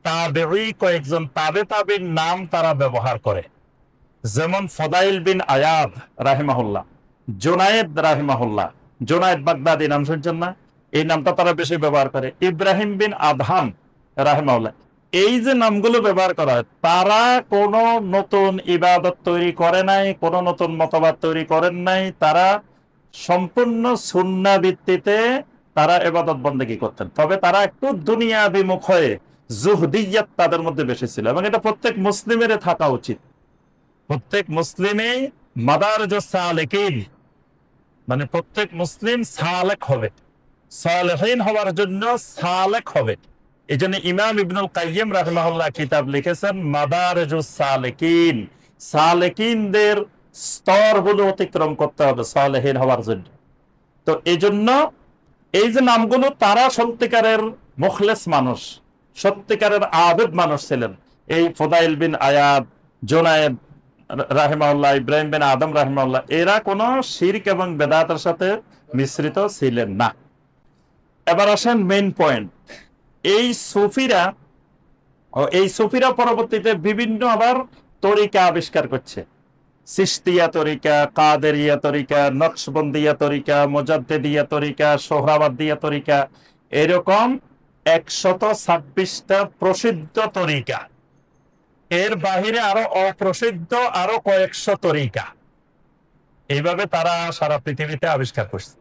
তাবেঈ, কয়েকজন তাবেঈর নাম তারা ব্যবহার করে। যেমন ফদাইল বিন আয়াদ রাহিমাহুল্লাহ, জুনায়েদ রাহিমাহুল্লাহ, জুনায়েদ বাগদাদি নাম শুনছেন না? এই নামটা তারা বেশি ব্যবহার করে। ইব্রাহিম বিন আদহাম রাহিমাহুল্লাহ, এই যে নামগুলো ব্যবহার করা হয়, তারা কোন নতুন ইবাদত তৈরি করে নাই, কোন নতুন মতবাদ তৈরি করেন নাই। তারা সম্পূর্ণ সুন্নাহ ভিত্তিতে তারা ইবাদত বন্দেগী করতেন। তবে তারা একটু দুনিয়া বিমুখ হয়ে জুহদিয়্যাত তাদের মধ্যে বেশি ছিল, এবং এটা প্রত্যেক মুসলিমের থাকা উচিত। প্রত্যেক মুসলিমই মাদারিজুস সালিকিন, মানে প্রত্যেক মুসলিম সালেক হবে, সালেহিন হওয়ার জন্য সালেক হবে। এই জন্য ইমাম ইবনুল কাইয়িম রাহিমাহুল্লাহ কিতাব লিখেছেন মাদারিজুস সালিকিন, সালেকিনদের স্তরগুলো অতিক্রম করতে হবে সালেহিন হওয়ার জন্য। তো এই জন্য এই যে নামগুলো, তারা সত্যিকারের মুখলেস মানুষ, সত্যিকারের আবেদ মানুষ ছিলেন। এই ফুদাইল বিন আয়াদ, জুনায়েদ রাহিমাহুল্লাহ, ইব্রাহিম বিন আদম রাহিমাহুল্লাহ, এরা কোনো শিরক এবং বেদাতের সাথে মিশ্রিত ছিলেন না। এবার আসেন মেইন পয়েন্ট। এই সুফিরা পরবর্তীতে বিভিন্ন আবার তরিকা আবিষ্কার করছে। চিশতিয়া তরিকা, কাদেরিয়া তরিকা, নকশবন্দিয়া তরিকা, মুজাদ্দিদিয়া তরিকা, সোহরাওয়ার্দিয়া তরিকা, এরকম 126টা প্রসিদ্ধ তরিকা। এর বাহিরে আরো অপ্রসিদ্ধ আরো কয়েকশো তরিকা, এইভাবে তারা সারা পৃথিবীতে আবিষ্কার করছে।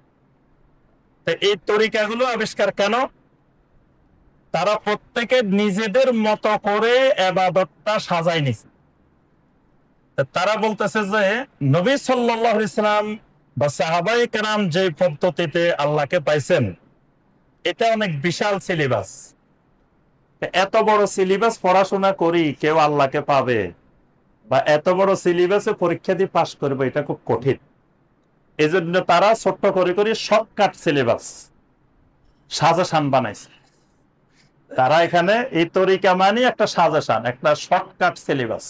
তো এই তরিকাগুলো আবিষ্কার কেন? তারা প্রত্যেকে নিজেদের মতো করে ইবাদতটা সাজায় নিছে। তারা বলতেছে যে নবী সাল্লাল্লাহু আলাইহি সাল্লাম বা সাহাবায়ে কেরাম যে পদ্ধতিতে আল্লাহকে পাইছেন, এটা অনেক বিশাল সিলেবাস। এত বড় সিলেবাস পড়াশোনা করি কেউ আল্লাহকে পাবে, বা এত বড় সিলেবাসে পরীক্ষা দিয়ে পাশ করবে, এটা খুব কঠিন। এই জন্য তারা ছোট্ট করে করে শর্টকাট সিলেবাস সাজেশন বানাইছে। তারা এখানে এই তরিকা মানে একটা সাজেশন, একটা শর্টকাট সিলেবাস।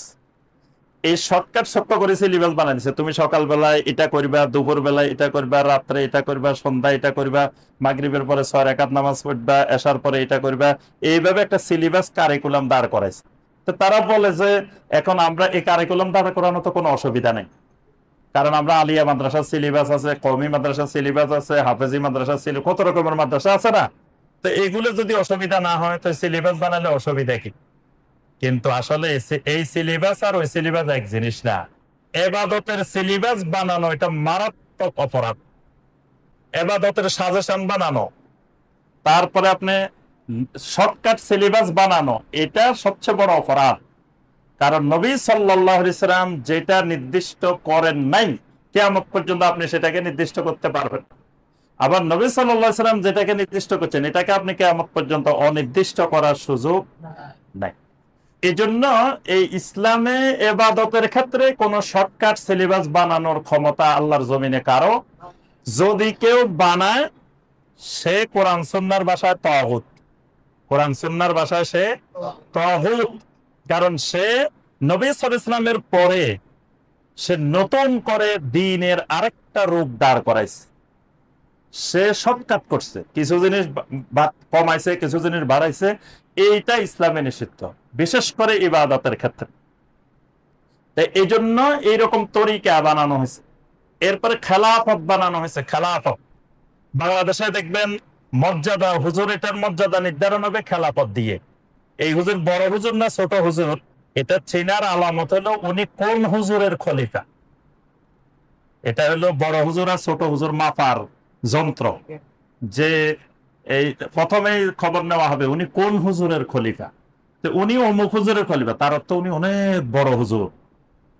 এই শর্টকাট ছোট্ট করে সিলেবাস বানাই দিচ্ছে। তুমি সকালবেলায় এটা করবা, দুপুর বেলায় এটা করবা, রাত্রে এটা করবা, সন্ধ্যায় এটা করবা, মাগরিবের পরে 6 রাকাত নামাজ পড়বা, এশার পরে এটা করবা। এইভাবে একটা সিলেবাস কারিকুলাম দাঁড় করাইছে। তো তারা বলে যে এখন আমরা এই কারিকুলাম দাঁড় করানো তো কোনো অসুবিধা নেই, কারণ আমরা আলিয়া মাদ্রাসার সিলেবাস আছে, কওমি মাদ্রাসার সিলেবাস আছে, হাফেজি মাদ্রাসার সিলেবাস, কত রকমের মাদ্রাসা আছে না? তো এগুলো যদি অসুবিধা না হয়, তো সিলেবাস বানালে অসুবিধা কি? কিন্তু আসলে এই সিলেবাস আর ওই সিলেবাস এক জিনিস না। এবাদতের সিলেবাস বানানো এটা মারাত্মক অপরাধ। এবাদতের সাজেশন বানানো, তারপরে আপনি শর্টকাট সিলেবাস বানানো, এটা সবচেয়ে বড় অপরাধ। কারণ নবী সাল্লাল্লাহু আলাইহি সাল্লাম যেটা নির্দিষ্ট করেন নাই, কিয়ামত পর্যন্ত আপনি সেটাকে নির্দিষ্ট করতে পারবেন। আবার নবী সাল্লাল্লাহু আলাইহি সাল্লাম যেটাকে নির্দিষ্ট করছেন, এটাকে আপনি কিয়ামত পর্যন্ত অনির্দিষ্ট করার সুযোগ নাই। এই জন্য এই ইসলামে ইবাদতের ক্ষেত্রে কোন শর্টকাট সিলেবাস বানানোর ক্ষমতা আল্লাহর জমিনে কারো। যদি কেউ বানায়, সে কোরআন সুন্নাহর ভাষায় তাগুত, কোরআন সুন্নাহর ভাষায় সে তাগুত। কারণ সে নবী সাল্লাল্লাহু আলাইহি ওয়াসাল্লামের পরে সে নতুন করে দ্বীনের আরেকটা রূপ দাঁড় করাইছে। সে শর্টকাট করছে, কিছু জিনিস কমাইছে, কিছু জিনিস বাড়াইছে। এইটা ইসলামে নিষিদ্ধ, বিশেষ করে ইবাদতের ক্ষেত্রে। এই জন্য এইরকম তরিকা বানানো হয়েছে। এরপরে খেলাফত বানানো হয়েছে। খেলাফত বাংলাদেশে দেখবেন মর্যাদা, হুজুর, এটার মর্যাদা নির্ধারণ হবে খেলাফত দিয়ে। এই হুজুর বড় হুজুর না ছোট হুজুর, এটা চেনার আলামত হলো উনি কোন হুজুরের খলিফা। এটা হলো বড় হুজুর আর ছোট হুজুর মাপার যন্ত্র। যে এই প্রথমে খবর নেওয়া হবে উনি কোন হুজুরের খলিফা, তো উনি অমুক হুজুরের খলিফা, তার অর্থ উনি অনেক বড় হুজুর,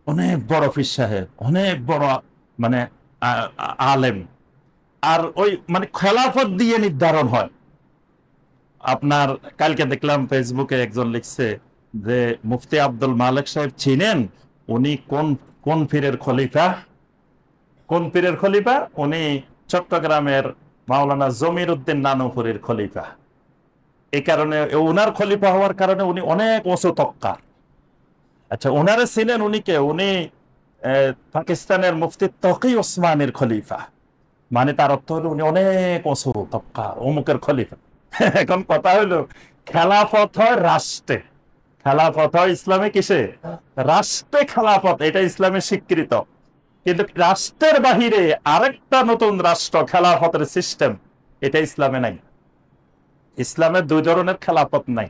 অনেক বড় পীর সাহেব, অনেক বড় মানে আলেম। আর ওই মানে খেলাফত দিয়ে নির্ধারণ হয়। আপনার কালকে দেখলাম ফেসবুকে একজন লিখছে যে মুফতি আব্দুল মালিক সাহেব চিনেন, উনি কোন কোন পীরের খলিফা? কোন পীরের খলিফা? উনি চট্টগ্রামের মাওলানা জমির উদ্দিন নানুপুরীর খলিফা। এই কারণে উনার খলিফা হওয়ার কারণে উনি অনেক উঁচু তক্কা। আচ্ছা, ওনারে ছিলেন, উনি কে? উনি পাকিস্তানের মুফতি তকি ওসমানের খলিফা। মানে তার অর্থ হলো উনি অনেক উঁচু তক্কা, অমুকের খলিফা। এখন কথা হলো খেলাফত হয় রাষ্ট্রে, খেলাফত হয় ইসলামে কিসে? রাষ্ট্রে খেলাফত, এটা ইসলামে স্বীকৃত। কিন্তু রাষ্ট্রের বাহিরে আরেকটা নতুন রাষ্ট্র খেলাফতের সিস্টেম, এটা ইসলামে নাই। ইসলামের দুই ধরনের খেলাফত নাই।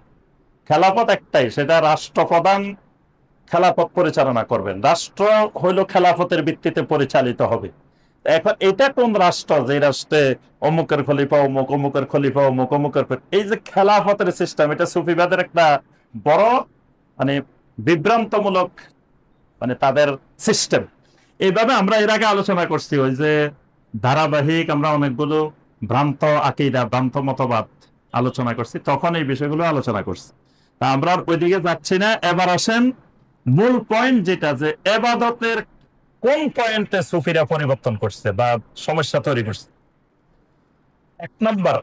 খেলাফত একটাই, সেটা রাষ্ট্রপ্রধান খেলাফত পরিচালনা করবেন। রাষ্ট্র হইল খেলাফতের ভিত্তিতে পরিচালিত হবে। এখন এটা কোন রাষ্ট্র যে রাষ্ট্রে অমুকের খলিফা অমুক, অমুকের খলিফা অমুক, অমুকের, এই যে খেলাফতের সিস্টেম, এটা সুফিবাদের একটা বড় মানে বিভ্রান্তমূলক মানে তাদের সিস্টেম। এইভাবে আমরা এর আগে আলোচনা করছি, ওই যে ধারাবাহিক আমরা অনেকগুলো ভ্রান্ত আকীদা, ভ্রান্ত মতবাদ আলোচনা করছি, তখন এই বিষয়গুলো আলোচনা করছি। তা আমরা ওইদিকে যাচ্ছি না। এবার আসেন মূল পয়েন্ট, যেটা যে এবাদতের কোন পয়েন্টে সুফিরা পরিবর্তন করছে বা সমস্যা তৈরি করছে। এক নম্বর,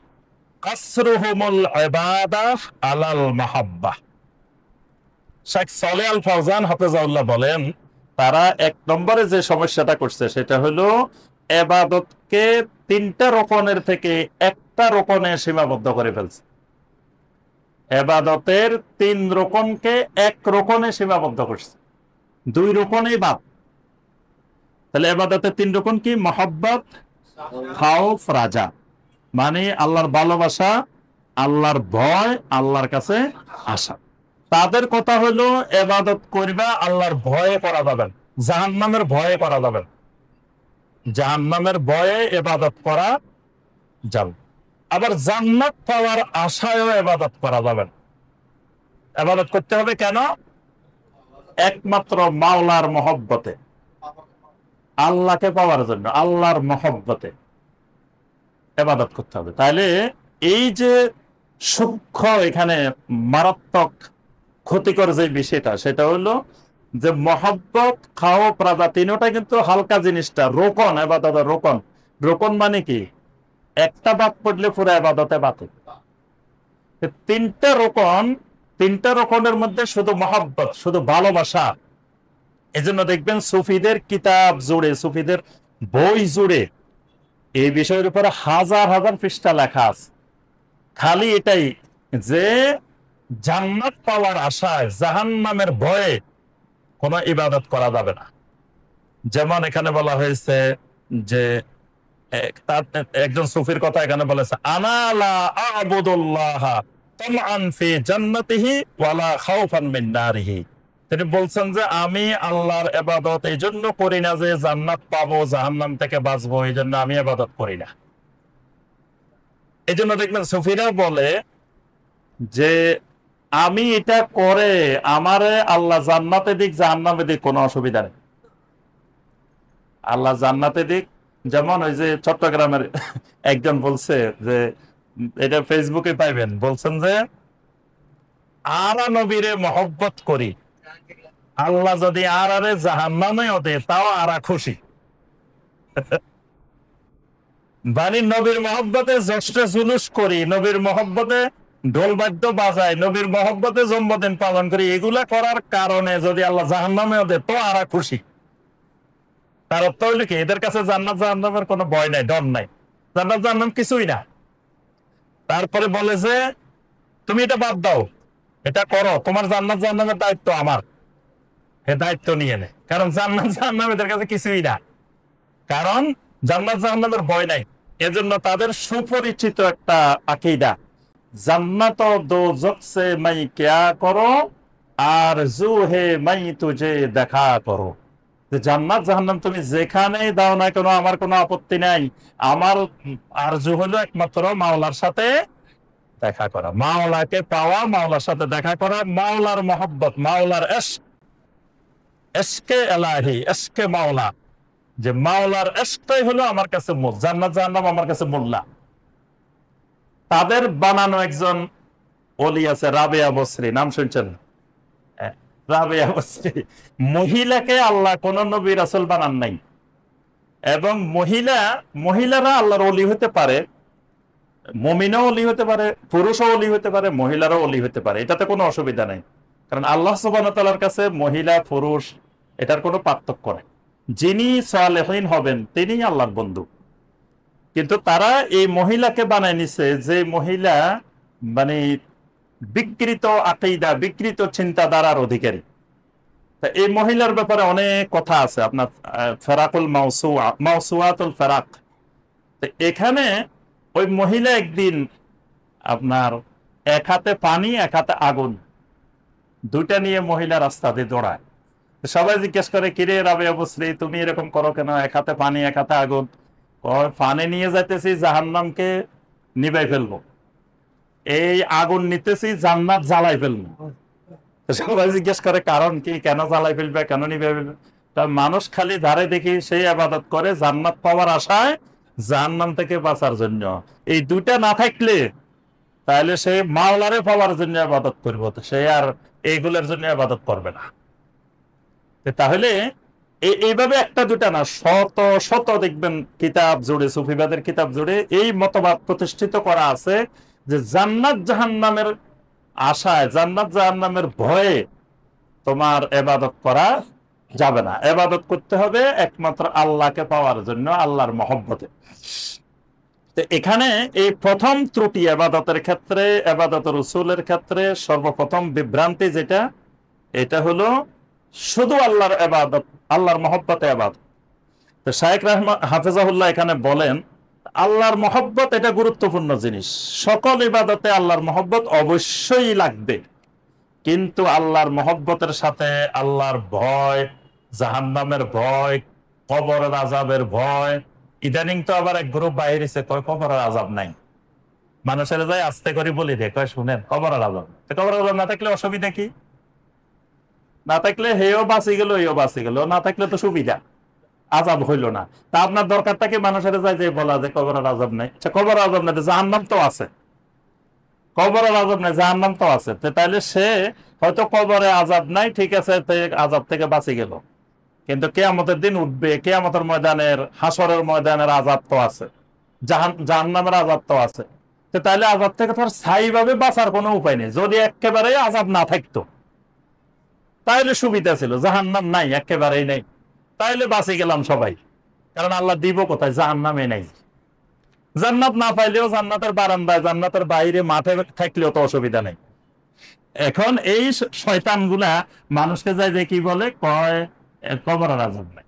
কাসরুহুমুল ইবাদাহ আলাল মাহাব্বাহ। শেখ সালেহ আল ফাওজান হাফেজাহুল্লাহ বলেন, তারা এক নম্বরে যে সমস্যাটা করছে সেটা হলো এবাদতকে তিনটা রকমের থেকে একটা রকমে সীমাবদ্ধ করে ফেলছে। এবাদতের তিন রকমকে এক রকমে সীমাবদ্ধ করছে, দুই রকমই বাদ। তাহলে এবাদতের তিন রকম কি? মহব্বত, খাউফ, রাজা। মানে আল্লাহর ভালোবাসা, আল্লাহর ভয়, আল্লাহর কাছে আসা। তাদের কথা হলো এবাদত করবা আল্লাহর ভয়ে করা যাবেন, জাহান্নামের ভয়ে করা যাবেন, জাহান্নামের ভয়ে এবাদত করা যাবে। আবার জান্নাত পাওয়ার আশায়ও এবাদত করা যাবেন। এবাদত করতে হবে কেন? একমাত্র মাওলার মহব্বতে, আল্লাহকে পাওয়ার জন্য, আল্লাহর মহব্বতে এবাদত করতে হবে। তাহলে এই যে সূক্ষ্ম এখানে মারাত্মক ক্ষতিকর যে বিষয়টা, সেটা হলো যে মহব্বত, খাওয়া, প্রাদা তিনটা কিন্তু হালকা জিনিসটা রোকন, এবাদতের রোকন। রোকন মানে কি? একটা বাদ পড়লে পুরো এবাদতে বাতিল। তিনটা রোকন, তিনটা রোকনের মধ্যে শুধু মহব্বত, শুধু ভালোবাসা। এজন্য দেখবেন সুফিদের কিতাব জুড়ে, সুফিদের বই জুড়ে এই বিষয়ের উপরে হাজার হাজার পৃষ্ঠা লেখা আছে। খালি এটাই যে জান্নাত পাওয়ার আশায় জাহান্নামের ভয়ে কোন ইবাদত করা যাবে না। যেমন এখানে বলা হয়েছে যে একজন সুফির কথা এখানে বলেছে, আনা লা আ'বুদুল্লাহ তামআন ফি জান্নাতিহি ওয়ালা খাউফান মিন নারিহি। তিনি বলছেন যে আমি আল্লাহর ইবাদত এই জন্য করি না যে জান্নাত পাবো, জাহান্নাম থেকে বাঁচবো, এই জন্য আমি ইবাদত করি না। এই জন্য দেখবেন সুফিরা বলে যে আমি এটা করে আমারে আল্লাহ জান্নাতে দিক, জাহান্নামে দিক, কোনো অসুবিধা নেই। আল্লাহ জান্নাতে দিক। যেমন ওই যে চট্টগ্রামের একজন বলছে যে, এটা ফেসবুকে পাইবেন, বলছেন যে আরা নবীরে মহব্বত করি, আল্লাহ যদি আরে জাহান্নামেও দেয় তাও আরা খুশি। মানে নবীর মহব্বতে জ্যেষ্ঠ জুলুস করি, নবীর মহব্বতে ঢোল বাদ্য বাজাই, নবীর মহব্বতে জন্মদিন পালন করি, এগুলা করার কারণে যদি আল্লাহ জাহান্নামেও দেয় তো আরা খুশি। তার অর্থ হইল কি? এদের কাছে জান্নাত জাহান্নামের কোনো ভয় নাই, ডর নাই, জান্নাত জাহান্নাম কিছুই না। তারপরে বলে যে তুমি এটা বাদ দাও, এটা করো, তোমার জান্নাত জাহান্নামের দায়িত্ব আমার, হে দায়িত্ব নিয়ে নে। কারণ জান্নাত জাহান্নাম এদের কাছে কিছুই না, কারণ জান্নাত জাহান্নামের ভয় নাই। এজন্য তাদের সুপরিচিত একটা আকীদা, জান্নাত ও দোজখ সে মাই কিয়া করো আর জু হে মাই তুঝে দেখা করো। যে জান্নাত জাহান্নাম তুমি যেখানেই দাও না কেন আমার কোনো আপত্তি নাই, আমার আরজু হলো একমাত্র মাওলার সাথে দেখা করা, মাওলাকে পাওয়া, মাওলার সাথে দেখা করা, মাওলার মহব্বত, মাওলার এশক, এশকে এলাহি, এশকে মাওলা, যে মাওলার এশকটাই হলো আমার কাছে মূল। জান্নাত জাহান্নাম আমার কাছে মোল্লা। তাদের বানানো একজন ওলি আছে, রাবেয়া বসরি, নাম শুনছেন? হ্যাঁ, রাবেয়া বসরি। মহিলাকে আল্লাহ কোন নবী রাসূল বানান নাই, এবং মহিলারা আল্লাহর ওলি হতে পারে, মুমিনও ওলি হতে পারে, পুরুষও ওলি হতে পারে, মহিলারও ওলি হতে পারে, এটাতে কোনো অসুবিধা নেই। কারণ আল্লাহ সুবহানাহু ওয়া তাআলার কাছে মহিলা পুরুষ এটার কোনো পার্থক্য নেই। যিনি সালেহীন হবেন তিনিই আল্লাহর বন্ধু। কিন্তু তারা এই মহিলাকে বানায় নিছে, যে মহিলা মানে বিকৃত আকীদা, বিকৃত চিন্তাধারার অধিকারী। তা এই মহিলার ব্যাপারে অনেক কথা আছে, আপনার ফেরাকুল মাউসুয়াতুল ফেরাক। তো এখানে ওই মহিলা একদিন আপনার এক হাতে পানি এক হাতে আগুন দুইটা নিয়ে মহিলা রাস্তা দিয়ে দৌড়ায়। সবাই জিজ্ঞেস করে, কিরে রাবেয়া বসরি, তুমি এরকম করো কেন? এক হাতে পানি এক হাতে আগুন। পানি নিয়ে যাইতেছি জাহান্নামকে নিবাই ফেলবো, এই আগুন নিতেছি জান্নাত জ্বালাই ফেলবো। সবাই জিজ্ঞেস করে কারণ কি, কেন জ্বালাই ফেলবে, কেন নিবে ফেলবে? তা মানুষ খালি ধারে দেখি সেই আবাদত করে জান্নাত পাওয়ার আশায়, জাহান্নাম থেকে বাঁচার জন্য। এই দুইটা না থাকলে তাহলে সে মাওলারে পাওয়ার জন্য আবাদত করবো, তো সে আর এইগুলোর জন্য আবাদত করবে না। তাহলে এইভাবে একটা দুটা না, শত শত দেখবেন কিতাব জুড়ে, সুফিবাদের কিতাব জুড়ে এই মতবাদ প্রতিষ্ঠিত করা আছে যে জান্নাত জাহান্নামের আশায়, জান্নাত জাহান্নামের ভয়ে তোমার এবাদত করা যাবে না। এবাদত করতে হবে একমাত্র আল্লাহকে পাওয়ার জন্য, আল্লাহর মহব্বতে। তো এখানে এই প্রথম ত্রুটি এবাদতের ক্ষেত্রে, এবাদত রসুলের ক্ষেত্রে সর্বপ্রথম বিভ্রান্তি যেটা, এটা হলো শুধু আল্লাহর এবাদত, আল্লাহর মহব্বতে এবাদত। তো শাইখ হাফেজাহুল্লাহ এখানে বলেন, আল্লাহর মহব্বত এটা গুরুত্বপূর্ণ জিনিস, সকল ইবাদতে আল্লাহর মহব্বত অবশ্যই লাগবে, কিন্তু আল্লাহর মহব্বতের সাথে আল্লাহর ভয়, জাহান্নামের ভয়, কবরের আযাবের ভয়। ইদানিং তো আবার এক গ্রুপ বাইরেছে, কয় কবরের আযাব নাই। মানুষের যাই আস্তে করে বলি রে, কয় শুনেন কবরের আযাব, কবরের আযাব না থাকলে অসুবিধা কি? না থাকলে হেও বাঁচি গেল, এও বাঁচি গেল, না থাকলে তো সুবিধা, আযাব হইল না। তা আপনার দরকারটা কি মানুষের যাই যে বলা যে কবরের আযাব নাই? আচ্ছা, কবরের আযাব নাই, জাহান্নাম তো আছে। কবরের আযাব নাই, জাহান্নাম তো আছে। তাহলে সে হয়তো কবরে আযাব নাই, ঠিক আছে, আযাব থেকে বাঁচি গেল, কিন্তু কিয়ামতের দিন উঠবে, কিয়ামতের ময়দানের, হাসরের ময়দানের আযাব তো আছে, জাহান্নামের আযাব তো আছে। তাহলে আযাব থেকে তোমার স্থায়ীভাবে বাঁচার কোনো উপায় নেই। যদি একেবারে আযাব না থাকতো তাহলে সুবিধা ছিল, জাহান্নাম নাই, একেবারেই নাই, তাহলে বাঁচি গেলাম সবাই। কারণ আল্লাহ দিব কোথায়? জাহান্নামে নাই। জান্নাত না পাইলেও জান্নাতের বারান্দায়, জান্নাতের বাইরে মাঠে থাকলেও তো অসুবিধা নেই। এখন এই শয়তান গুলা মানুষকে যায় যে কি বলে, কয় কবরের আযাব নাই।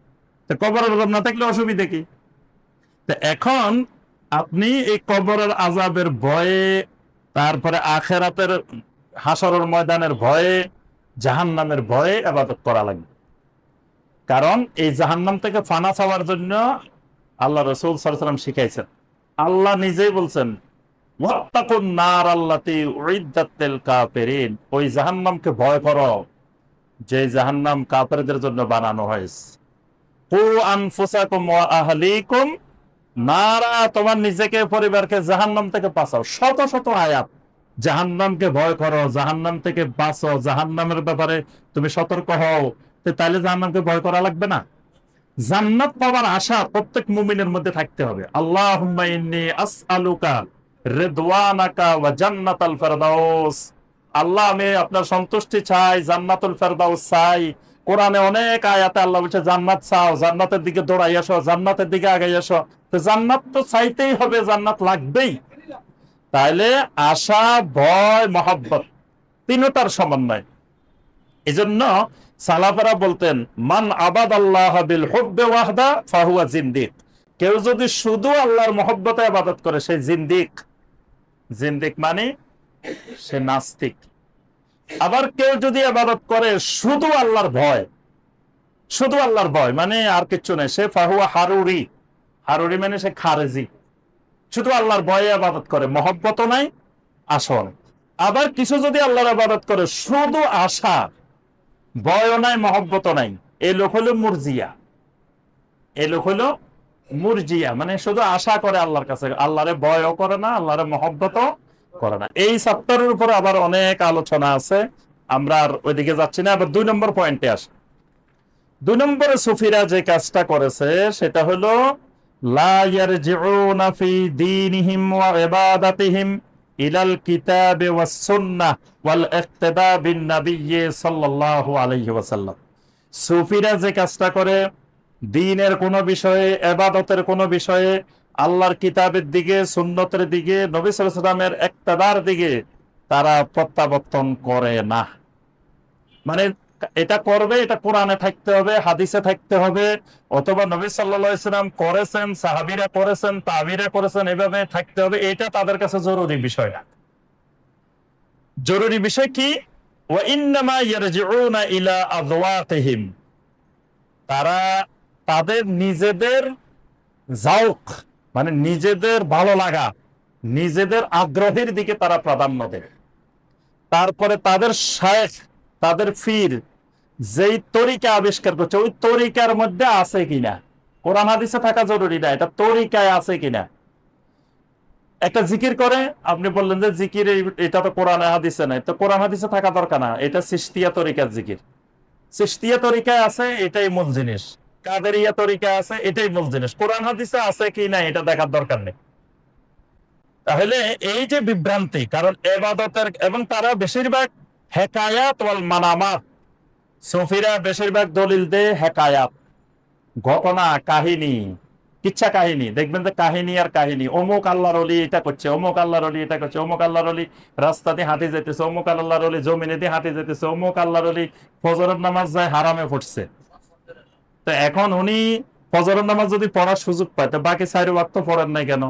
তো কবরের আযাব না থাকলে অসুবিধা কি? তো এখন আপনি এই কবরের আযাবের ভয়ে, তারপরে আখিরাতের হাসরের ময়দানের ভয়ে, জাহান্নামের ভয়ে ইবাদত করা লাগবে। কারণ এই জাহান্নাম থেকে ফানা চাওয়ার জন্য আল্লাহ রাসূল সাল্লাল্লাহু আলাইহি ওয়াসাল্লাম শিখাইছেন। আল্লাহ নিজেই বলছেন, ওয়াত্তাকুন নার আল্লাতী উইদ্দাত লিল কাফিরিন, ওই জাহান্নামকে ভয় করো যে জাহান্নাম কাফেরদের জন্য বানানো হয়েছে। কু আনফুসাকুম ওয়া আহলিকুম নারা, তোমার নিজেকে, পরিবারকে জাহান্নাম থেকে বাঁচাও। শত শত আয়াত, জাহান্নামকে ভয় করো, জাহান্নাম থেকে বাঁচো, জাহান্নামের ব্যাপারে তুমি সতর্ক হও। তাহলে জাহান্নামকে ভয় করা লাগবে না? জান্নাত পাওয়ার আশা প্রত্যেক মুমিনের মধ্যে থাকতে হবে। আল্লাহুম্মা ইন্নী আসআলুকা রিদওয়ানাকা ওয়া জান্নাতাল ফিরদাউস, আল্লাহ আমি আপনার সন্তুষ্টি চাই, জান্নাতুল ফিরদাউস চাই। কোরআনে অনেক আয়াতে আল্লাহ বলছে জান্নাত চাও, জান্নাতের দিকে দৌড়াই আসো, জান্নাতের দিকে আগাই আসো। তো জান্নাত তো চাইতেই হবে, জান্নাত লাগবেই। তাইলে আশা, ভয়, মহব্বত তিনটার সমন্বয়। এজন্য সালাফেরা বলতেন, মান আবাদাল্লাহ বিল হুব্বি ওয়াহদা ফাহুয়া জিন্দিক, কেউ যদি শুধু আল্লাহর মহব্বতে ইবাদত করে সে জিন্দিক। জিন্দিক মানে সে নাস্তিক। আবার কেউ যদি ইবাদত করে শুধু আল্লাহর ভয়, শুধু আল্লাহর ভয়, মানে আর কিচ্ছু নেই। সে ফাহুয়া হারুরি, হারুরি মানে সে খারেজি, শুধু আল্লাহর ভয়ে ইবাদত করে, মহব্বত নাই, আশা নাই। আবার কিছু যদি আল্লাহর ইবাদত করে শুধু আশা, ভয়ও নাই, মহব্বত নাই, এই লোক হলো মুরজিয়া। এই লোক হলো মুরজিয়া, মানে শুধু আশা করে আল্লাহর কাছে, আল্লাহরে ভয়ও করে না, আল্লাহরে মহব্বতও করে না। এই চ্যাপ্টারের উপর আবার অনেক আলোচনা আছে, আমরা আর ওইদিকে যাচ্ছি না। আবার 2 নম্বর পয়েন্টে আসে। 2 নম্বরে সুফিরা যে কাজটা করেছে সেটা হলো লা ইয়ারজিউনা ফি দীনিহিম ওয়া ইবাদাতিহিম ইলাল কিতাব ওয়াস সুন্নাহ ওয়াল ইক্তিদা বিন নবিয়্যি সাল্লাল্লাহু আলাইহি ওয়াসাল্লাম। সুফিরা যে কাজটা করে, দ্বীনের কোন বিষয়ে, ইবাদতের কোন বিষয়ে আল্লাহর কিতাবের দিকে, সুন্নতের দিকে, নবী সাল্লাল্লাহু আলাইহি ওয়াসাল্লামের ইক্তিদার দিকে তারা প্রত্যাবর্তন করে না। মানে এটা করবে, এটা কোরআনে থাকতে হবে, হাদিসে থাকতে হবে, অথবা নবী সাল্লাল্লাহু আলাইহি ওয়াসাল্লাম করেছেন, সাহাবীরা করেছেন, তাবিরা করেছেন, এভাবে থাকতে হবে। এটা তাদের কাছে জরুরি বিষয় না। জরুরি বিষয় কি? ওয়া ইন্নামা ইয়ারজিউনা ইলা আযওয়াতিহিম, তারা তাদের নিজেদের যাওক, মানে নিজেদের ভালো লাগা, নিজেদের আগ্রহের দিকে তারা প্রাধান্য দেবে। তারপরে তাদের শায়েখ, তাদের পীর যেই তরিকা আবিষ্কার করছে ওই তরিকার মধ্যে আছে কিনা, কোরআন হাদিসে থাকা জরুরি না, এটা তরিকায় আছে কিনা। একটা জিকির করে, আপনি বললেন যে জিকির এটা তো কোরআন হাদিসে নাই, তো কোরআন হাদিসে থাকা দরকার না, এটা চিশতিয়া তরিকার জিকির। চিশতিয়া তরিকায় আছে, এটাই মূল জিনিস। কাদেরিয়া তরিকা আছে, এটাই মূল জিনিস। কোরআন হাদিসে আছে কি না এটা দেখার দরকার নেই। তাহলে এই যে বিভ্রান্তি, কারণ ইবাদতের, এবং তারা বেশিরভাগ হেকায়াত ওয়াল মানামাত, সুফিরা বেশিরভাগ দলিল দেয় হেকায়াত, ঘটনা, কাহিনী, কিচ্ছা কাহিনী। দেখবেন যে কাহিনী আর কাহিনী, অমুক আল্লাহর ওলি এটা করছে, অমুক আল্লাহর ওলি এটা করছে, অমুক আল্লাহর ওলি রাস্তা দিয়ে হাঁটে যেতেছে, অমুক আল্লাহর ওলি জমিনে দিয়ে হাঁটে যেতেছে, অমুক আল্লাহর ওলি ফজরের নামাজ যায় হারামে পড়ছে। তো এখন উনি ফজরের নামাজ যদি পড়ার সুযোগ পায়, তো বাকি 4 ওয়াক্ত পড়েন নাই কেন?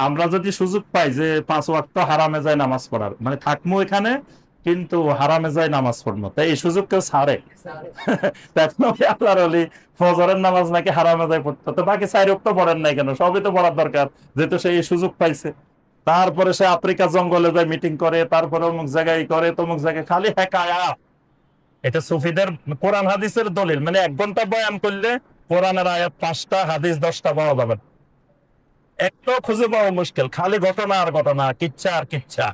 আমরা যদি সুযোগ পাই যে 5 ওয়াক্ত হারামে যায় নামাজ পড়ার, মানে থাকবো এখানে কিন্তু হারামে যায় নামাজ পড়বো, তাই এই সুযোগ কেউ ছাড়ে? আল্লাহর ওলি ফজরের নামাজ নাকি হারামে যায় পড়তো, তো বাকি 4 ওয়াক্ত পড়েন নাই কেন? সবই তো পড়ার দরকার, যেহেতু সে এই সুযোগ পাইছে। তারপরে সে আফ্রিকা জঙ্গলে যায় মিটিং করে, তারপরে অমুক জায়গায় করে, তমুক জায়গায়, খালি হেকায়াত। এটা সুফিদের কোরআন হাদিসের দলিল, মানে 1 ঘন্টা বয়ান করলে কোরআনের আয়াত 5টা, হাদিস 10টা পাওয়া যাবে, একটা খুঁজে পাওয়া মুশকিল। খালি ঘটনা আর ঘটনা, কিচ্ছা আর কিচ্ছা।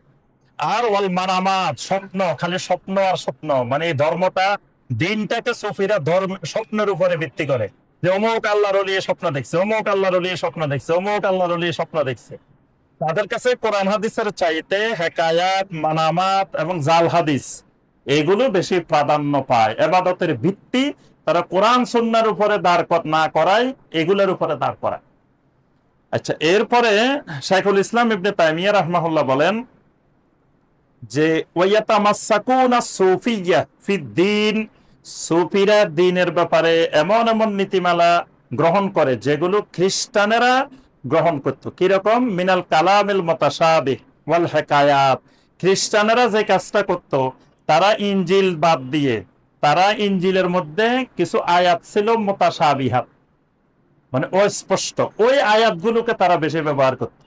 আর ওয়াল মানামাত, স্বপ্ন, খালি স্বপ্ন আর স্বপ্ন। মানে এই ধর্মটা, দিনটাকে সুফিরা ধর্ম স্বপ্নের উপরে ভিত্তি করে, যে অমুক আল্লাহর ওলি স্বপ্ন দেখছে, অমুক আল্লাহর ওলি স্বপ্ন দেখছে, অমুক আল্লাহর ওলি স্বপ্ন দেখছে। তাদের কাছে কোরআন হাদিসের চাইতে হেকায়াত, মানামাত এবং জাল হাদিস এগুলো বেশি প্রাধান্য পায়। ইবাদতের ভিত্তি তারা কোরআন সুন্নাহর উপরে দাঁড় না করায়, এগুলোর উপরে দাঁড় করায়। আচ্ছা, এরপরে শাইখুল ইসলাম ইবনে তাইমিয়া রাহমাহুল্লাহ বলেন যে ওয়ায়াতামাসসাকুনা সুফিয়্যা ফিদ-দীন, সুফিরা দ্বীনের ব্যাপারে এমন এমন নীতিমালা গ্রহণ করে যেগুলো খ্রিস্টানেরা গ্রহণ করত। কিরকম? মিনাল কালামিল মুতাশাবিহ ওয়াল হিকায়াত, খ্রিস্টানেরা যে কাজটা করত, তারা ইনজিল বাদ দিয়ে, তারা ইনজিলের মধ্যে কিছু আয়াত ছিল মুতাশাবিহাত, মানে অস্পষ্ট, ওই আয়াতগুলোকে তারা বেশি ব্যবহার করত,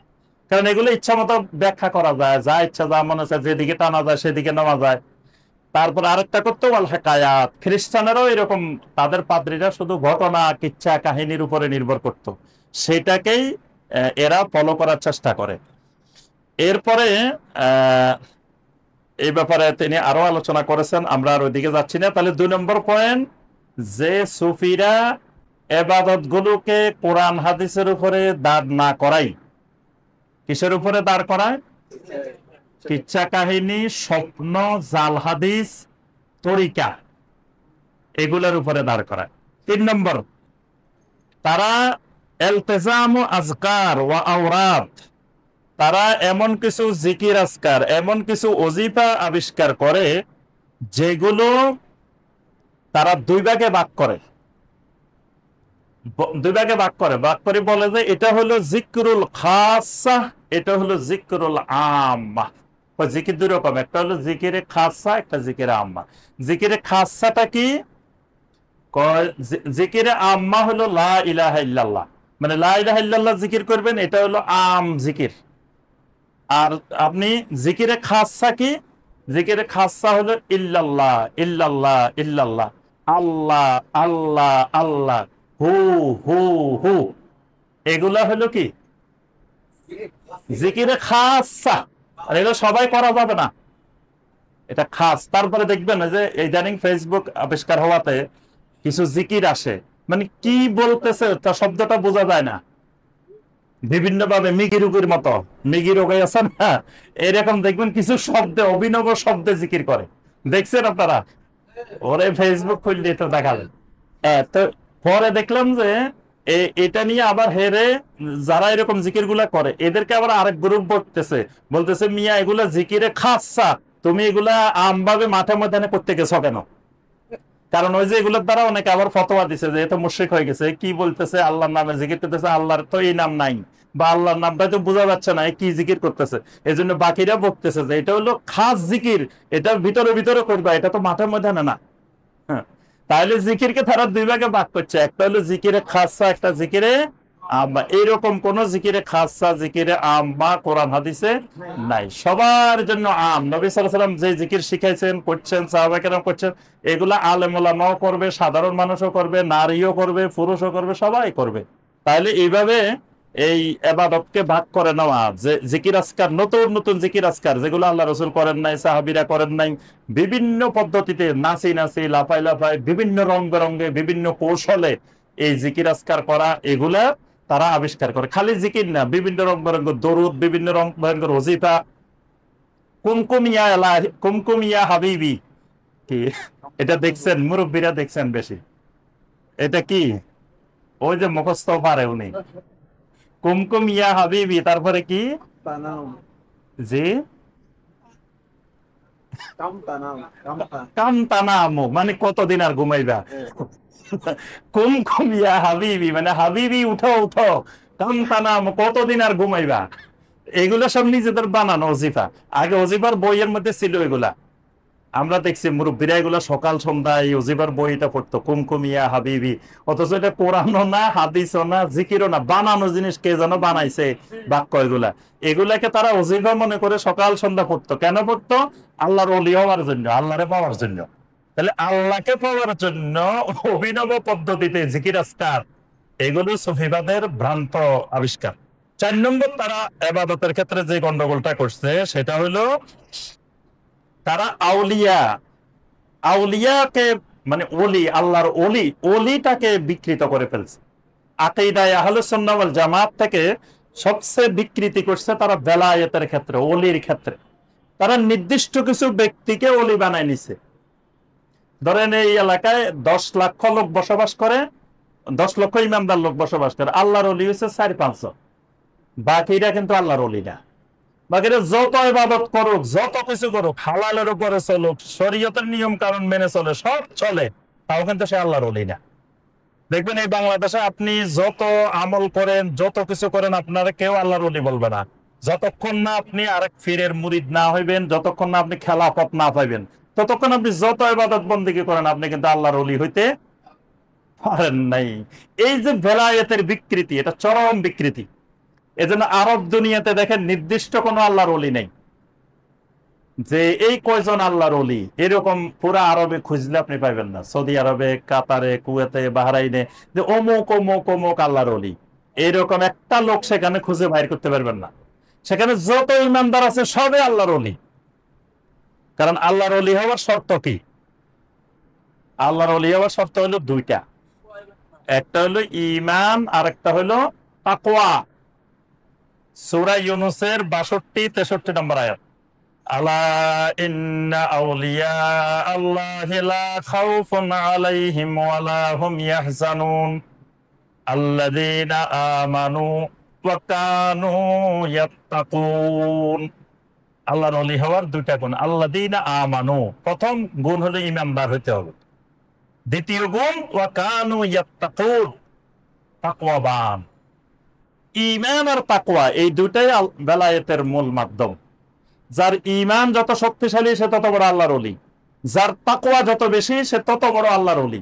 কারণ এগুলো ইচ্ছা মতো ব্যাখ্যা করা যায়, যা ইচ্ছা, যা মনে হচ্ছে যেদিকে টানা যায় সেদিকে নেওয়া যায়। তারপর আরেকটা করতো ওয়াল হিকায়াত, খ্রিস্টানেরাও এরকম, তাদের পাদ্রীরা শুধু ঘটনা, কিচ্ছা, কাহিনীর উপরে নির্ভর করত, সেটাকেই এরা ফলো করার চেষ্টা করে। এরপরে এই ব্যাপারে তিনি আরো আলোচনা করেছেন, আমরা আর ওইদিকে যাচ্ছি না। তাহলে 2 নম্বর পয়েন্ট, যে সুফিরা ইবাদত গুলোকে কোরআন হাদিসের উপরে দাঁড় না করাই, কিসের উপরে দাঁড় করায়? কিচ্ছা কাহিনী, স্বপ্ন, জাল হাদিস, তরিকা, এগুলোর উপরে দাঁড় করায়। 3 নম্বর, তারা ইলতিজাম ও আজকার ওয়া আওরাদ, তারা এমন কিছু জিকির আজকার, এমন কিছু ওজিফা আবিষ্কার করে যেগুলো তারা 2 ভাগে ভাগ করে। 2 ভাগে ভাগ করে বলে যে এটা হলো জিকরুল খাসা, এটা হলো জিকরুল আম্মা। জিকির 2 রকম, একটা হলো জিকিরে খাসা, একটা জিকিরে আম্মা। জিকিরে খাসাটা কি? কয় জিকিরে আম্মা হলো লা ইলাহা ইল্লাল্লাহ, মানে লা ইলাহা ইল্লাল্লাহ জিকির করবেন, এটা হলো আম জিকির। আর আপনি জিকিরে খাসা কি? জিকিরে খাসা হলো ইল্লাল্লাহ ইল্লাল্লাহ ইল্লাল্লাহ, আল্লাহ আল্লাহ আল্লাহ, হু হু হু, এগুলা হলো কি জিকিরে খাসা। আর এগুলো সবাই করা যাবে না, এটা খাস। তারপরে দেখবেন যে ইদানিং ফেসবুক আবিষ্কার হওয়াতে কিছু জিকির আসে, মানে কি বলতেছে তা শব্দটা বোঝা যায় না, বিভিন্ন ভাবে মিগি রোগের মতো, মিগি রোগে আছে না, এরকম দেখবেন কিছু শব্দে, অভিনব শব্দে জিকির করে। দেখছেন আপনারা? ওরে ফেসবুক খুললে তো দেখা যায়। তো পরে দেখলাম যে এটা নিয়ে আবার হেরে যারা এরকম জিকির গুলা করে এদেরকে আবার আরেক গ্রুপ বলতেছে মিয়া এগুলা জিকিরে খাসা, তুমি এগুলা আমভাবে মাঠে ময়দানে করতে গেছো কেন? কারণ ওই যে এগুলোর দ্বারা অনেকে আবার ফতোয়া দিছে যে এটা মুশরিক হয়ে গেছে, কি বলতেছে আল্লাহর নামে জিকির করতেছে, আল্লাহর তো এই নাম নাই, বা আল্লাহর নামটা তো বোঝা যাচ্ছে না কি জিকির করতেছে। এই জন্য বাকিরা বলতেছে যে এটা হলো খাস জিকির, এটা ভিতরে ভিতরে করবা, এটা তো মাঠের ময়দানে না। হ্যাঁ, তাহলে জিকিরকে তারা দুই ভাগে ভাগ করছে, একটা হলো জিকিরে খাসা, একটা জিকিরে আম্মা। এইরকম কোন জিকিরে খাসা জিকিরে আম্মা কোরআন হাদিসে নাই, সবার জন্য আম। নবী সাল্লাল্লাহু আলাইহি ওয়াসাল্লাম যে জিকির শিখাইছেন, করছেন, সাহাবা কেরাম করছেন, এগুলা আলেম ওলামাও করবে, সাধারণ মানুষও করবে, নারীও করবে, পুরুষও করবে, সবাই করবে। তাহলে এইভাবে এই ইবাদতকে ভাগ করে নেওয়া, যে জিকির আজকার, নতুন নতুন জিকির আজকার যেগুলো আল্লাহ রাসূল করেন নাই, সাহাবীরা করেন নাই, বিভিন্ন পদ্ধতিতে নাচি নাচি, লাফাই লাফাই, বিভিন্ন রং বেরঙ্গে, বিভিন্ন কৌশলে এই জিকির আজকার করা, এগুলা তারা আবিষ্কার করে। খালি জিকির না, বিভিন্ন রং বেরঙ্গ দরুদ, বিভিন্ন রং বেরঙ্গের ওজিফা, কুমকুমিয়া এলাহি, কুমকুমিয়া হাবিবি, কি এটা দেখছেন? মুরব্বীরা দেখছেন বেশি। এটা কি? ওই যে মুখস্থ পারে উনি, কুমকুম ইয়া হাবিবি, তারপরে কি জি কামতানামু, মানে কতদিন আর ঘুমাইবা। কুমকুম ইয়া হাবিবি মানে হাবিবি উঠো উঠো, কামতানামু কতদিন আর ঘুমাইবা। এগুলা সব নিজেদের বানানো ওজিফা। আগে ওজিফার বইয়ের মধ্যে ছিল এগুলা, আমরা দেখছি মুরব্বীরা এগুলা সকাল সন্ধ্যা এই ওজিফার বইটা পড়তো, কুমকুমিয়া হাবিবি। অথচ এটা কোরআনও না, হাদিসও না, জিকিরও না, বানানো জিনিস, কে যেন বানাইছে বাক্য এগুলা। এগুলাকে তারা ওজিফা মনে করে সকাল সন্ধ্যা পড়তো। কেন পড়তো? আল্লাহর ওলি হওয়ার জন্য, আল্লাহরে পাওয়ার জন্য। তাহলে আল্লাহকে পাওয়ার জন্য অভিনব পদ্ধতিতে জিকির আজকার, এগুলো সুফিবাদের ভ্রান্ত আবিষ্কার। 4 নম্বর তারা ইবাদতের ক্ষেত্রে যে গন্ডগোলটা করছে সেটা হলো তারা আউলিয়া, আউলিয়াকে মানে ওলি, আল্লাহর ওলি, ওলিটাকে বিকৃত করে ফেলছে। আকীদায়ে আহলুস সুন্নাহ ওয়াল জামাত থেকে সবচেয়ে বিকৃতি করছে তারা বেলায়েতের ক্ষেত্রে, ওলির ক্ষেত্রে। তারা নির্দিষ্ট কিছু ব্যক্তিকে ওলি বানায় নিছে। ধরেন এই এলাকায় 10 লক্ষ লোক বসবাস করে, 10 লক্ষ ইমানদার লোক বসবাস করে, আল্লাহর ওলি হচ্ছে 4-500, বাকিরা কিন্তু আল্লাহর ওলি না। বাকিরা যত ইবাদত করুক, যত কিছু করুক, হালালের উপরে চলুক, শরীয়তের নিয়ম কানুন মেনে চলে, সব চলে, তাও কিন্তু সে আল্লাহর ওলি না। দেখবেন এই বাংলাদেশে আপনি যত আমল করেন, যত কিছু করেন, আপনারা কেউ আল্লাহর ওলি বলবে না, যতক্ষণ না আপনি আরেক পীরের মুরিদ না হইবেন, যতক্ষণ না আপনি খেলাফত না পাইবেন, ততক্ষণ আপনি যত ইবাদত বন্দেগী করেন, আপনি কিন্তু আল্লাহর ওলি হইতে পারেন নাই। এই যে বেলায়েতের বিকৃতি, এটা চরম বিকৃতি। এজন্য আরব দুনিয়াতে দেখেন নির্দিষ্ট কোনো আল্লাহর ওলি নেই, যে এই কয়জন আল্লাহর ওলি, এরকম পুরা আরবে খুঁজলে আপনি পাইবেন না। সৌদি আরবে, কাতারে, কুয়েতে, বাহরাইনে, যে অমুক অমুক অমুক আল্লাহর ওলি, এরকম একটা লোক সেখানে খুঁজে বাইর করতে পারবেন না। সেখানে যত ইমানদার আছে সবে আল্লাহর ওলি। কারণ আল্লাহর ওলি হওয়ার শর্ত কি? আল্লাহর ওলি হওয়ার শর্ত হলো 2টা, একটা হলো ঈমান আর একটা হলো তাকওয়া। সূরা ইউনূসের 62-63 নম্বর আয়াত, আলা ইন্না আউলিয়া আল্লাহি লা খাউফুন আলাইহিম ওয়া লা হুম ইয়াহজানুন আল্লাযীনা আমানু ওয়া কানু ইয়াত্তাকুন। আল্লাহর ওলি হওয়ার 2টা গুণ, আল্লাযীনা আমানু, প্রথম গুণ হলো ঈমানদার হতে হবে। দ্বিতীয় গুণ ওয়া কানু ইয়াত্তাকুন, তাকওয়াবান। ঈমান আর তাকওয়া এই দুটাই বেলায়েতের মূল মাধ্যম। যার ঈমান যত শক্তিশালী সে তত বড় আল্লাহর ওলি, যার তাকওয়া যত বেশি সে তত বড় আল্লাহর ওলি।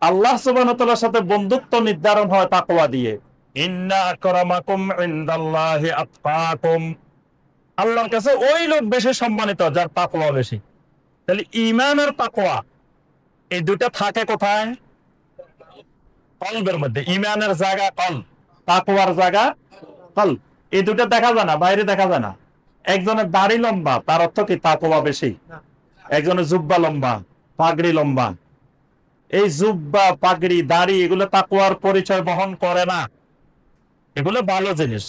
আল্লাহ সুবহানাহু ওয়া তাআলার সাথে বন্ধুত্ব নির্ধারণ হয় তাকওয়া দিয়ে। ইন্না আকরামাকুম ইনদাল্লাহি আতকাকুম, আল্লাহর কাছে ওই লোক বেশি সম্মানিত যার তাকওয়া বেশি। তাহলে ঈমান আর তাকওয়া এই দুটো থাকে কোথায়? কলবের মধ্যে। ঈমানের জায়গা কলব, তাকওয়ার জায়গা কলব। এই দুটো দেখা যায় না, বাইরে দেখা যায় না। একজনের দাড়ি লম্বা তার অর্থ কি তাকওয়া বেশি? একজনের জুব্বা লম্বা, পাগড়ি লম্বা, এই জুব্বা পাগড়ি দাড়ি এগুলো তাকওয়ার পরিচয় বহন করে না। এগুলো ভালো জিনিস,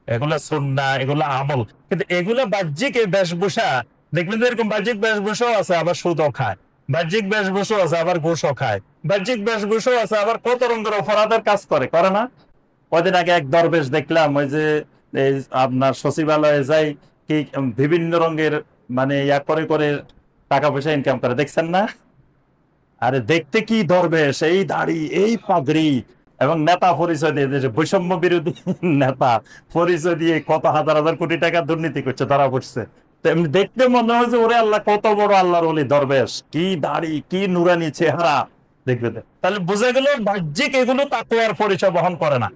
এগুলো সুন্নাহ, এগুলো আমল, কিন্তু এগুলো বাহ্যিক এই বেশভূষা। দেখবেন যে এরকম বাহ্যিক বেশভূষাও আছে আবার সুদও খায়, বাহ্যিক বেশভূষাও আছে আবার ঘুষও খায়, বাহ্যিক বেশভূষাও আছে আবার কত রঙের অপরাধের কাজ করে না? কদিন আগে এক দরবেশ দেখলাম, ওই যে এই আপনার সচিবালয়ে যাই কি বিভিন্ন রঙের মানে ইয়া করে করে টাকা পয়সা ইনকাম করে, দেখছেন না? আরে দেখতে কি দরবেশ, এই দাড়ি, এই পাগড়ি, এবং নেতা পরিচয় দিয়ে, যে বৈষম্য বিরোধী নেতা পরিচয় দিয়ে কত হাজার হাজার কোটি টাকা দুর্নীতি করছে, ধরা পড়ছে। তেমনি দেখতে মনে হয় যে ওরে আল্লাহ, কত বড় আল্লাহর ওলি দরবেশ, কি দাড়ি, কি নুরানি চেহারা, দেখবে। তাহলে বুঝে গেল বাহ্যিক এগুলো তাকওয়ার পরিচয় বহন করে না।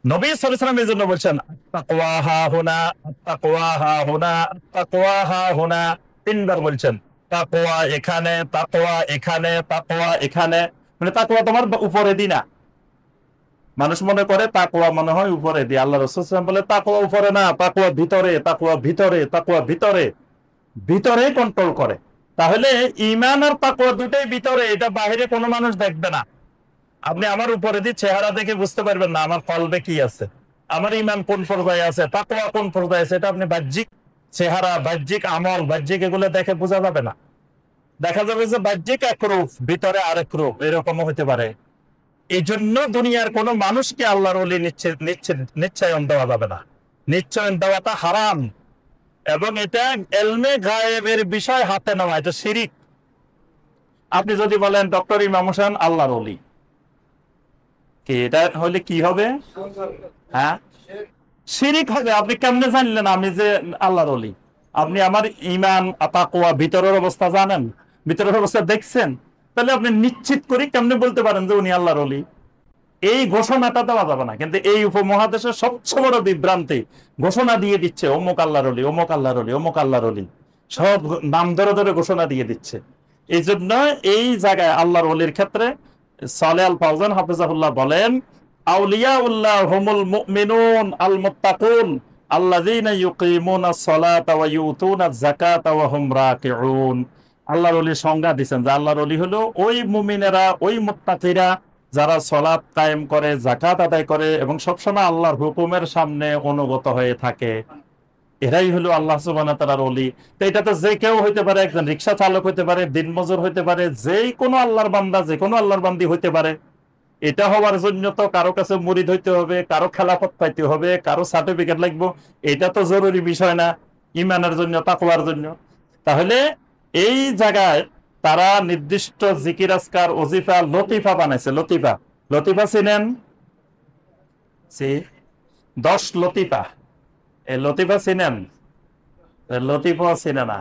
নবী সাল্লাল্লাহু আলাইহি ওয়াসাল্লাম এজন্য বলছেন তাকওয়া হা হুনা, তাকওয়া হা হুনা, তাকওয়া হা হুনা, তিনবার বলছেন তাকওয়া এখানে, তাকওয়া এখানে, তাকওয়া এখানে। মানে তাকওয়া তোমার উপরে দি না। মানুষ মনে করে তাকওয়া মনে হয় উপরে দি। আল্লাহ রাসূল সাল্লাল্লাহু আলাইহি ওয়াসাল্লাম বলে তাকওয়া উপরে না, তাকওয়া ভিতরে, তাকওয়া ভিতরে, তাকওয়া ভিতরে, ভিতরে কন্ট্রোল করে। তাহলে ঈমান আর তাকওয়া দুটোই ভিতরে, এটা বাইরে কোনো মানুষ দেখবে না। আপনি আমার উপরে দিয়ে চেহারা দেখে বুঝতে পারবেন না আমার কলবে কি আছে, আমার ঈমান কোন পর্যায়ে আছে, তাকওয়া কোন পর্যায়ে আছে। এটা আপনি বাহ্যিক চেহারা, বাহ্যিক আমল, বাহ্যিক এগুলো দেখে বোঝা যাবে না। দেখা যাবে যে বাহ্যিক এক রূপ, ভিতরে আরেক রূপ, এরকমও হতে পারে। এই জন্য দুনিয়ার কোন মানুষকে আল্লাহর ওলি নিশ্চয়ন দেওয়া যাবে না। নিশ্চয়ন দেওয়াটা হারাম, এবং এটা ইলমে গায়েবের বিষয় হাতে নেওয়া, এটা শিরিক। আপনি যদি বলেন ডক্টর ইমাম হোসেন আল্লাহর ওলি, কি এটা হলে কি হবে? হ্যাঁ, শিরিক হবে। আপনি কেমনে জানলেন আমি যে আল্লাহর ওলি? আপনি আমার ঈমান তাকওয়া ভিতরের অবস্থা জানেন, ভিতরের অবস্থা দেখছেন? তাহলে আপনি নিশ্চিত করে কেমনে বলতে পারেন যে উনি আল্লাহর ওলি? এই ঘোষণাটা দেওয়া যাবে না। কিন্তু এই উপমহাদেশের সবচেয়ে বড় বিভ্রান্তি, ঘোষণা দিয়ে দিচ্ছে অমুক আল্লাহর ওলি, অমুক আল্লাহর ওলি, অমুক আল্লাহর ওলি, সব নাম ধরে ধরে ঘোষণা দিয়ে দিচ্ছে। এই জন্য এই জায়গায় আল্লাহর ওলির ক্ষেত্রে সালেহ আল ফাওজান হাফিজাহুল্লাহ বলেন, আউলিয়াউল্লাহ হুমুল মুমিনুন আল মুত্তাকুন আল্লাযীনা ইউকিমুনাস সালাতা ওয়া ইউতুনাজ যাকাতা ওয়া হুম রাকিউন। আল্লাহর ওলির সংজ্ঞা দিবেন যে আল্লাহর ওলি হলো ওই মুমিনেরা, ওই মুত্তাকিরা যারা সালাত কায়েম করে, যাকাত আদায় করে, এবং সবসময় আল্লাহর হুকুমের সামনে অনুগত হয়ে থাকে, এরাই হলো আল্লাহ সুবহানাহু ওয়া তাআলার ওলি। তো এটা তো যে কেউ হইতে পারে, একজন রিকশা চালক হইতে পারে, দিনমজুর হইতে পারে, যে কোনো আল্লাহর বান্দা, যে কোনো আল্লাহর বান্দি হইতে পারে। এটা হওয়ার জন্য তো কারো কাছে মুরিদ হইতে হবে, কারো খেলাফত পাইতে হবে, কারো সার্টিফিকেট লাগবে। এটা তো জরুরি বিষয় না ঈমানের জন্য, তাকওয়ার জন্য। তাহলে এই জায়গায় তারা নির্দিষ্ট জিকির, আজকার, ওজিফা, লতিফা বানাইছে। লতিফা, লতিফা চিনেন? 10 লতিফা, এই লতিফা চিনেন? লতিফা চিনে না।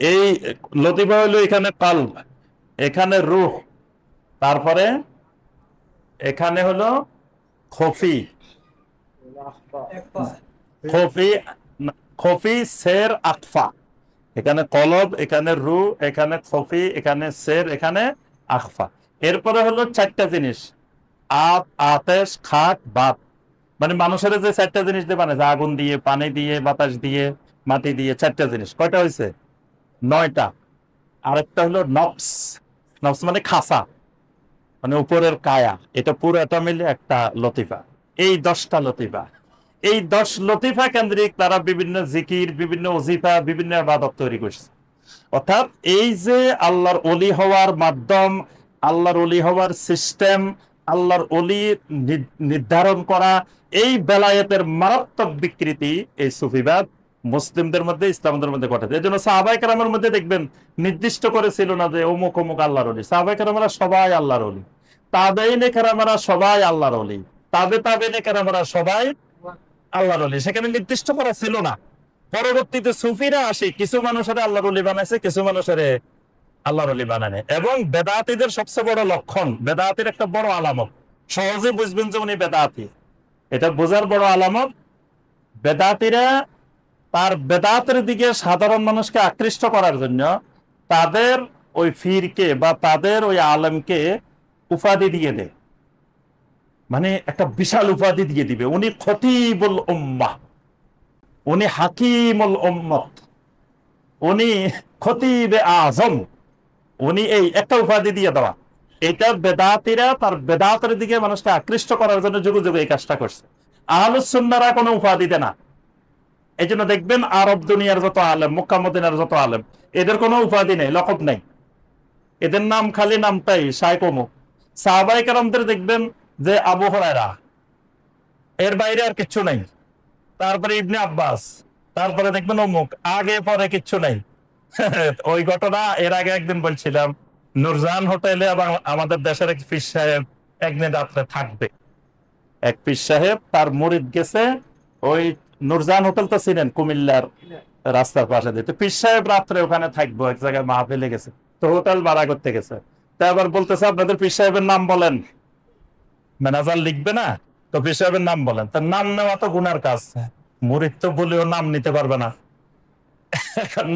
এই লতিফা হলো এখানে কলব, এখানে রূহ, তারপরে এখানে হলো খফি, খফি, খফি, সের, আখফা। এখানে কলব, এখানে রূহ, এখানে খফি, এখানে সের, এখানে আখফা। এরপরে হলো 4টা জিনিস, আত, আতেশ, খাক, বাত। মানে মানুষের যে 4টা জিনিস দিয়ে বানায়, আগুন দিয়ে, পানি দিয়ে, বাতাস দিয়ে, মাটি দিয়ে, 4টা জিনিস। কয়টা হয়েছে? 9টা। আরেকটা হলো নফস। নফস মানে খাসা, মানে উপরের কায়া। এটা পুরোটা মিলে একটা লতিফা। এই 10টা লতিফা, এই 10 লতিফা কেন্দ্রিক তারা বিভিন্ন জিকির, বিভিন্ন ওজিফা, বিভিন্ন ইবাদত তৈরি করছে। অর্থাৎ এই যে আল্লাহর ওলি হওয়ার মাধ্যম, আল্লাহর ওলি হওয়ার সিস্টেম, আল্লাহর ওলি নির্ধারণ করা, এই বেলায়েতের মারাত্মক বিকৃতি এই সুফিবাদ মুসলিমদের মধ্যে, ইসলামদের মধ্যে ঘটেছে। এই জন্য সাহাবায়ে কেরামের মধ্যে দেখবেন নির্দিষ্ট করেছিল না যে অমুক অমুক আল্লাহর ওলি। সাহাবায়ে কেরামেরা সবাই আল্লাহর ওলি, তাবেঈনে কেরামেরা সবাই আল্লাহর ওলি, তাবেঈনে কেরামেরা সবাই আল্লাহর ওলি। সেখানে নির্দিষ্ট করা ছিল না। পরবর্তীতে সুফিরা আসে, কিছু মানুষের আল্লাহর ওলি বানাইছে, কিছু মানুষের আল্লাহর ওলি বানায় নেয়। এবং বেদাতীদের সবচেয়ে বড় লক্ষণ, বেদাতীর একটা বড় আলামত, সহজে বুঝবেন যে উনি বেদাতী, এটা বোঝার বড় আলামত, বেদাতীরা তার বেদাতের দিকে সাধারণ মানুষকে আকৃষ্ট করার জন্য তাদের ওই ফিরকে বা তাদের ওই আলেমকে উপাধি দিয়ে দেয়, মানে একটা বিশাল উপাধি দিয়ে দিবে, উনি খতিবুল উম্মাহ, উনি হাকিমুল উম্মত, উনি খতিবে আজম, উনি এই একটা উপাধি দিয়ে দেওয়া। এটা বেদাতীরা তার বেদাতের দিকে মানুষকে আকৃষ্ট করার জন্য যুগে যুগে এই কাজটা করছে। আহলুস সুন্নাহরা কোনো উপাধি দেয় না। এই জন্য দেখবেন আরব দুনিয়ার যত আলেম, মক্কা মদিনার যত আলেম, এদের কোনো উপাধি নেই, লকব নেই, এদের নাম খালি নামটাই শাইখ অমুক। সাহাবায়ে কেরামদের দেখবেন যে আবু হুরায়রা, এর বাইরে আর কিচ্ছু নাই। তারপরে ইবনে আব্বাস, তারপরে দেখবেন অমুক, আগে পরে কিচ্ছু নাই। ওই ঘটনা এর আগে একদিন বলছিলাম, নুরজাহান হোটেলে আবার আমাদের দেশের এক পীর সাহেব একদিন রাত্রে থাকবে। এক পীর সাহেব তার মুরিদ গেছে ওই নুরজাহান হোটেল, তো চিনেন কুমিল্লার রাস্তার পাশে দিয়ে, তো পীর সাহেব রাত্রে ওখানে থাকবো, এক জায়গায় মাহফিলে গেছে, তো হোটেল ভাড়া করতে গেছে। তা আবার বলতেছে আপনাদের পীর সাহেবের নাম বলেন, ম্যানেজার লিখবে না, তো পীর সাহেবের নাম বলেন। তার নাম নেওয়া তো গুনার কাজ, মুরিদ তো বলেও নাম নিতে পারবে না,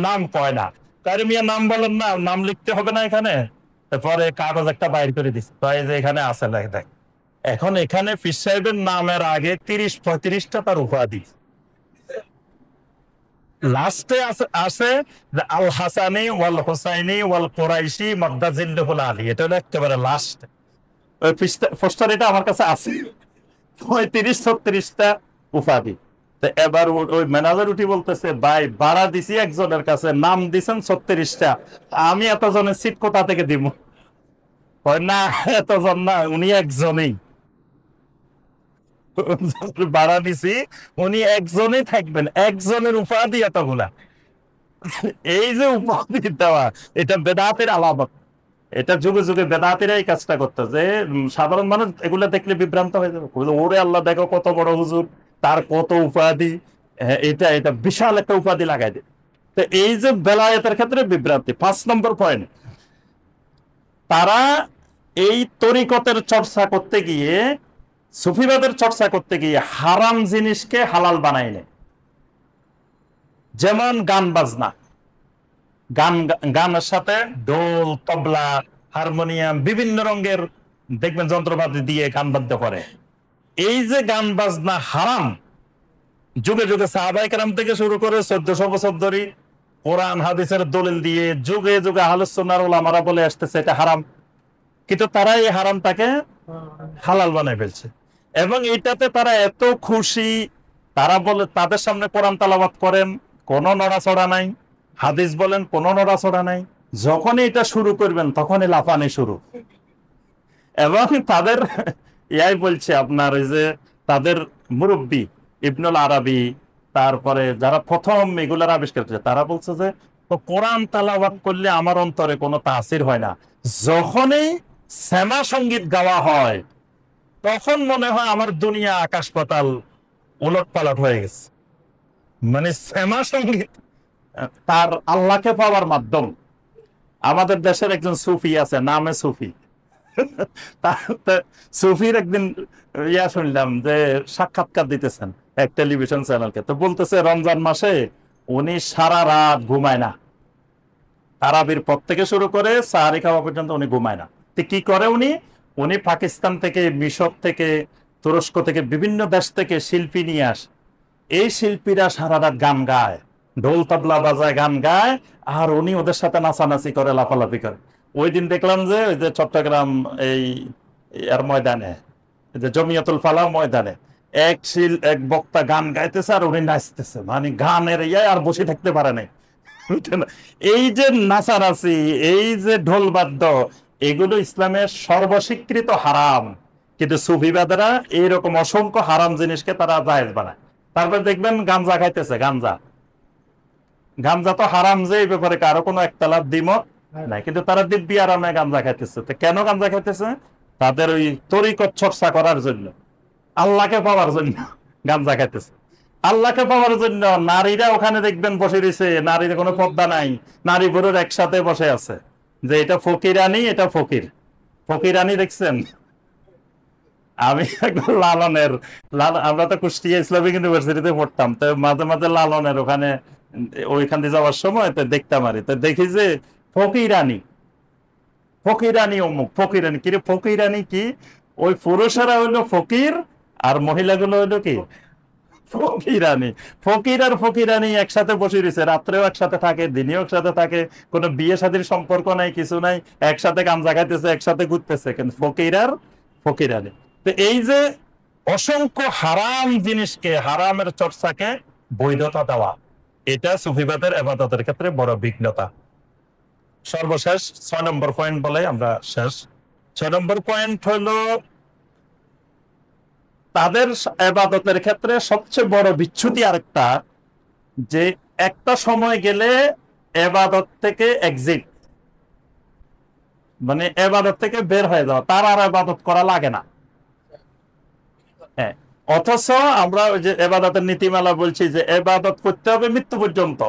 নাম কয় না, তার মিয়া নাম বলেন না, নাম লিখতে হবে না এখানে। পরে কাগজ একটা বাইর করে দিচ্ছে, তো এই যে এখানে আছে, দেখ। এখন এখানে পীর সাহেবের নামের আগে 30-35টা তার উপাধি, লাস্টে আছে আল হাসানি ওয়াল হুসাইনি ওয়াল কুরাইশি মাদ্দাজিল্লুহুল আলী, এটা হলো একেবারে লাস্ট। ওই পোস্টার এটা আমার কাছে আছে, 35-36টা উপাধি। তো এবার ওই ম্যানেজার উঠি বলতেছে, ভাই ভাড়া দিছি একজনের কাছে, নাম দিছেন 36টা, আমি এতজনের সিট কোথা থেকে দিব? না এতজন না, উনি একজনই ভাড়া দিছি, উনি একজনই থাকবেন, একজনের উপাধি এতগুলা। এই যে উপাধি দেওয়া, এটা বেদাতের আলামত। এটা যুগে যুগে বেদাতিরা এই কাজটা করতো, যে সাধারণ মানুষ এগুলা দেখলে বিভ্রান্ত হয়ে যাবে, ওরে আল্লাহ দেখো কত বড় হুজুর, তার কত উপাধি, এটা এটা বিশাল একটা উপাধি লাগাই দেয়। তো এই যে বেলায়েতের ক্ষেত্রে বিভ্রান্তি। 5 নম্বর পয়েন্ট, তারা এই তরিকতের চর্চা করতে গিয়ে, সুফিবাদের চর্চা করতে গিয়ে হারাম জিনিসকে হালাল বানায় নেয়। যেমন গান বাজনা, গানের সাথে ঢোল, তবলা, হারমোনিয়াম, বিভিন্ন রঙের দেখবেন যন্ত্রপাতি দিয়ে গান বাদ্য করে। এই যে গান বাজনা হারাম, যুগে যুগে সাহাবায়ে কেরাম থেকে শুরু করে 1400 বছর ধরে কোরআন হাদিসের দলিল দিয়ে যুগে যুগে আহলুস সুন্নাহর উলামারা বলে আসতেছে এটা হারাম, কিন্তু তারা এই হারামটাকে হালাল বানায় ফেলছে। এবং এটাতে তারা এত খুশি, তারা বলে তাদের সামনে কোরআন তেলাওয়াত করেন, কোনো নড়াচড়া নাই, হাদিস বলেন কোনো নড়াচড়া নাই, যখনই এটা শুরু করবেন তখনই লাফানি শুরু। এবং তাদের ইয়াই বলছে আপনার, এই যে তাদের মুরব্বী ইবনুল আরাবী, তারপরে যারা প্রথম এগুলার আবিষ্কার করেছে, তারা বলছে যে কোরআন তেলাওয়াত করলে আমার অন্তরে কোনো তাসির হয় না, যখনই শ্যামা সঙ্গীত গাওয়া হয় তখন মনে হয় আমার দুনিয়া আকাশ পাতাল উলট পালট হয়ে গেছে। মানে শ্যামা সঙ্গীত তার আল্লাহকে পাওয়ার মাধ্যম। আমাদের দেশের একজন সুফি আছে, নামে সুফি। সুফির একদিন ইয়া শুনলাম যে সাক্ষাৎকার দিতেছেন এক টেলিভিশন চ্যানেলকে, তো বলতেছে রমজান মাসে উনি সারা রাত ঘুমায় না, তারাবির পর থেকে শুরু করে সাহারি খাওয়া পর্যন্ত উনি ঘুমায় না। তো কি করে উনি? উনি পাকিস্তান থেকে, মিশর থেকে, তুরস্ক থেকে, বিভিন্ন দেশ থেকে শিল্পী নিয়ে আসে। এই শিল্পীরা সারা রাত গান গায়, ঢোল তবলা বাজায়, গান গায়, আর উনি ওদের সাথে নাচানাচি করে, লাফালাফি করে। ওই দিন দেখলাম যে ওই যে চট্টগ্রাম এই এর ময়দানে, যে জমিয়তুল ফালাহ ময়দানে এক বক্তা গান গাইতেছে আর উনি নাচতেছে, মানে গানের ইয়ে আর বসে থাকতে পারে নাই। এই যে নাচানাচি, এই যে ঢোল বাদ্য, এগুলো ইসলামের সর্বস্বীকৃত হারাম, কিন্তু সুফিবাদেরা এইরকম অসংখ্য হারাম জিনিসকে তারা জায়েজ বানায়। তারপর দেখবেন গাঞ্জা খাইতেছে, গাঞ্জা তো হারাম, যে এই ব্যাপারে কারো কোনো একতলাপ দ্বিমত নাই, কিন্তু তারা দিব্যি আরামে গাঞ্জা খাইতেছে। তো কেন গাঞ্জা খাইতেছে? তাদের ওই তরিকত চর্চা করার জন্য, আল্লাহকে পাওয়ার জন্য গাঞ্জা খাইতেছে। আল্লাহকে পাওয়ার জন্য নারীরা ওখানে দেখবেন বসে রয়েছে, নারীর কোনো পর্দা নাই, নারী পুরুষ একসাথে বসে আছে, যে এটা ফকিরানি, এটা ফকির। ফকিরানি দেখছেন? আমি একবার লালনের আমরা তো কুষ্টিয়া ইসলামিক ইউনিভার্সিটিতে পড়তাম, তো মাঝে মাঝে লালনের ওখানে ওইখান দিয়ে যাওয়ার সময় তো দেখতাম, আর তো দেখি যে ফকিরানি, ফকিরানি অমুক ফকিরানি। কি রে ফকিরানি কি? ওই পুরুষেরা হইলো ফকির আর মহিলাগুলো হইলো কি ফকিরানি। ফকির আর ফকিরানি একসাথে বসে রয়েছে, রাত্রেও একসাথে থাকে, দিনেও একসাথে থাকে, কোনো বিয়ে শাদীর সম্পর্ক নাই, কিছু নাই, একসাথে গাঁজা খাইতেছে, একসাথে ঘুরতেছে, কিন্তু ফকির আর ফকিরানি। তো এই যে অসংখ্য হারাম জিনিসকে, হারামের চর্চাকে বৈধতা দেওয়া, এটা সুফিবাদের ইবাদতের ক্ষেত্রে বড় বিঘ্নতা। সর্বশেষ 6 নম্বর পয়েন্ট বলে আমরা শেষ। 6 নম্বর পয়েন্ট হলো তাদের ইবাদতের ক্ষেত্রে সবচেয়ে বড় বিচ্যুতি আরেকটা, যে একটা সময় গেলে ইবাদত থেকে এক্সিট, মানে ইবাদত থেকে বের হয়ে যাওয়া, তার আর ইবাদত করা লাগে না। হ্যাঁ, অথচ আমরা ওই যে ইবাদতের নীতিমালা বলছি যে ইবাদত করতে হবে মৃত্যু পর্যন্ত।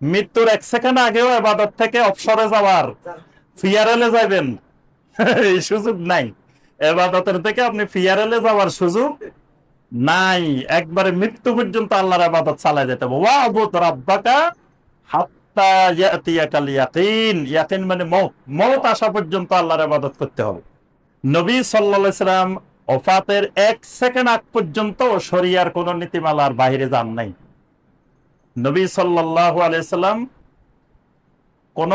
মৃত্যুর 1 সেকেন্ড আগেও ইবাদত থেকে অবসরে যাওয়ার, ফিয়ারেলে যাবেন এই সুযোগ নাই। ইবাদতের থেকে আপনি ফিয়ারেলে যাওয়ার সুযোগ নাই। একবারে মৃত্যু পর্যন্ত আল্লাহর ইবাদত চালায় যেতে হবে। ওয়াবুদ রাব্বাকা হাত্তা ইয়াতিয়াকাল ইয়াকিন। ইয়াকিন মানে মওত, মওত আসা পর্যন্ত আল্লাহর ইবাদত করতে হবে। নবী সাল্লাল্লাহু আলাইহি সাল্লাম ওফাতের 1 সেকেন্ড আগ পর্যন্ত শরিয়ার কোন নীতিমালার বাইরে যান নাই। নবী সাল্লাল্লাহু আলাইহি সাল্লাম কোন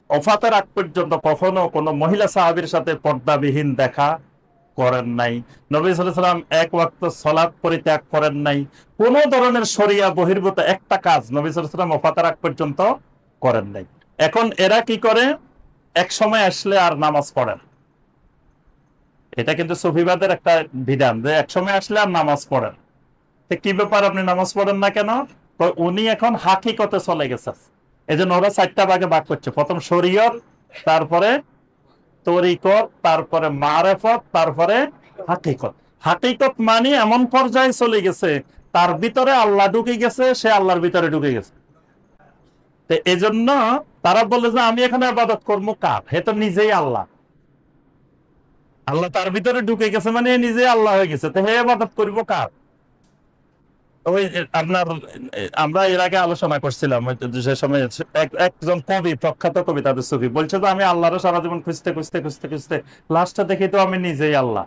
ওফাতের আগ পর্যন্ত কখনো কোন মহিলা সাহাবীর সাথে পর্দাবিহীন দেখা করেন নাই। নবী সাল্লাল্লাহু আলাইহি সাল্লাম 1 ওয়াক্ত সালাত পরিত্যাগ করেন নাই। কোন ধরনের শরিয়া বহির্ভূত একটা কাজ নবী সাল্লাল্লাহু আলাইহি সাল্লাম ওফাতের আগ পর্যন্ত করেন নাই। এখন এরা কি করে? এক সময় আসলে আর নামাজ পড়েন। এটা কিন্তু সুফিবাদের একটা বিধান, যে এক সময় আসলে আর নামাজ পড়েন। তো কি ব্যাপার, আপনি নামাজ পড়েন না কেন? উনি এখন হাকিকতে চলে গেছে। এই জন্য ওরা 4টা ভাগে ভাগ করছে। প্রথম শরীয়ত, তারপরে তরিকত, তারপরে মারেফত, তারপরে হাকিকত। হাকিকত মানে এমন পর্যায়ে চলে গেছে, তার ভিতরে আল্লাহ ঢুকে গেছে, সে আল্লাহর ভিতরে ঢুকে গেছে। তো এই জন্য তারা বলে যে আমি এখানে ইবাদত করবো কার? হে তো নিজেই আল্লাহ। আল্লাহ তার ভিতরে ঢুকে গেছে মানে নিজে আল্লাহ হয়ে গেছে, তো হে ইবাদত করবো কার? ওই আপনার আমরা এর আগে আলোচনা করছিলাম, যে সময় একজন কবি, প্রখ্যাত কবি, তাদের সুফি বলছে যে আমি আল্লাহর সারা জীবন খুঁজতে খুঁজতে খুঁজতে খুঁজতে লাস্টে দেখি তো আমি নিজেই আল্লাহ।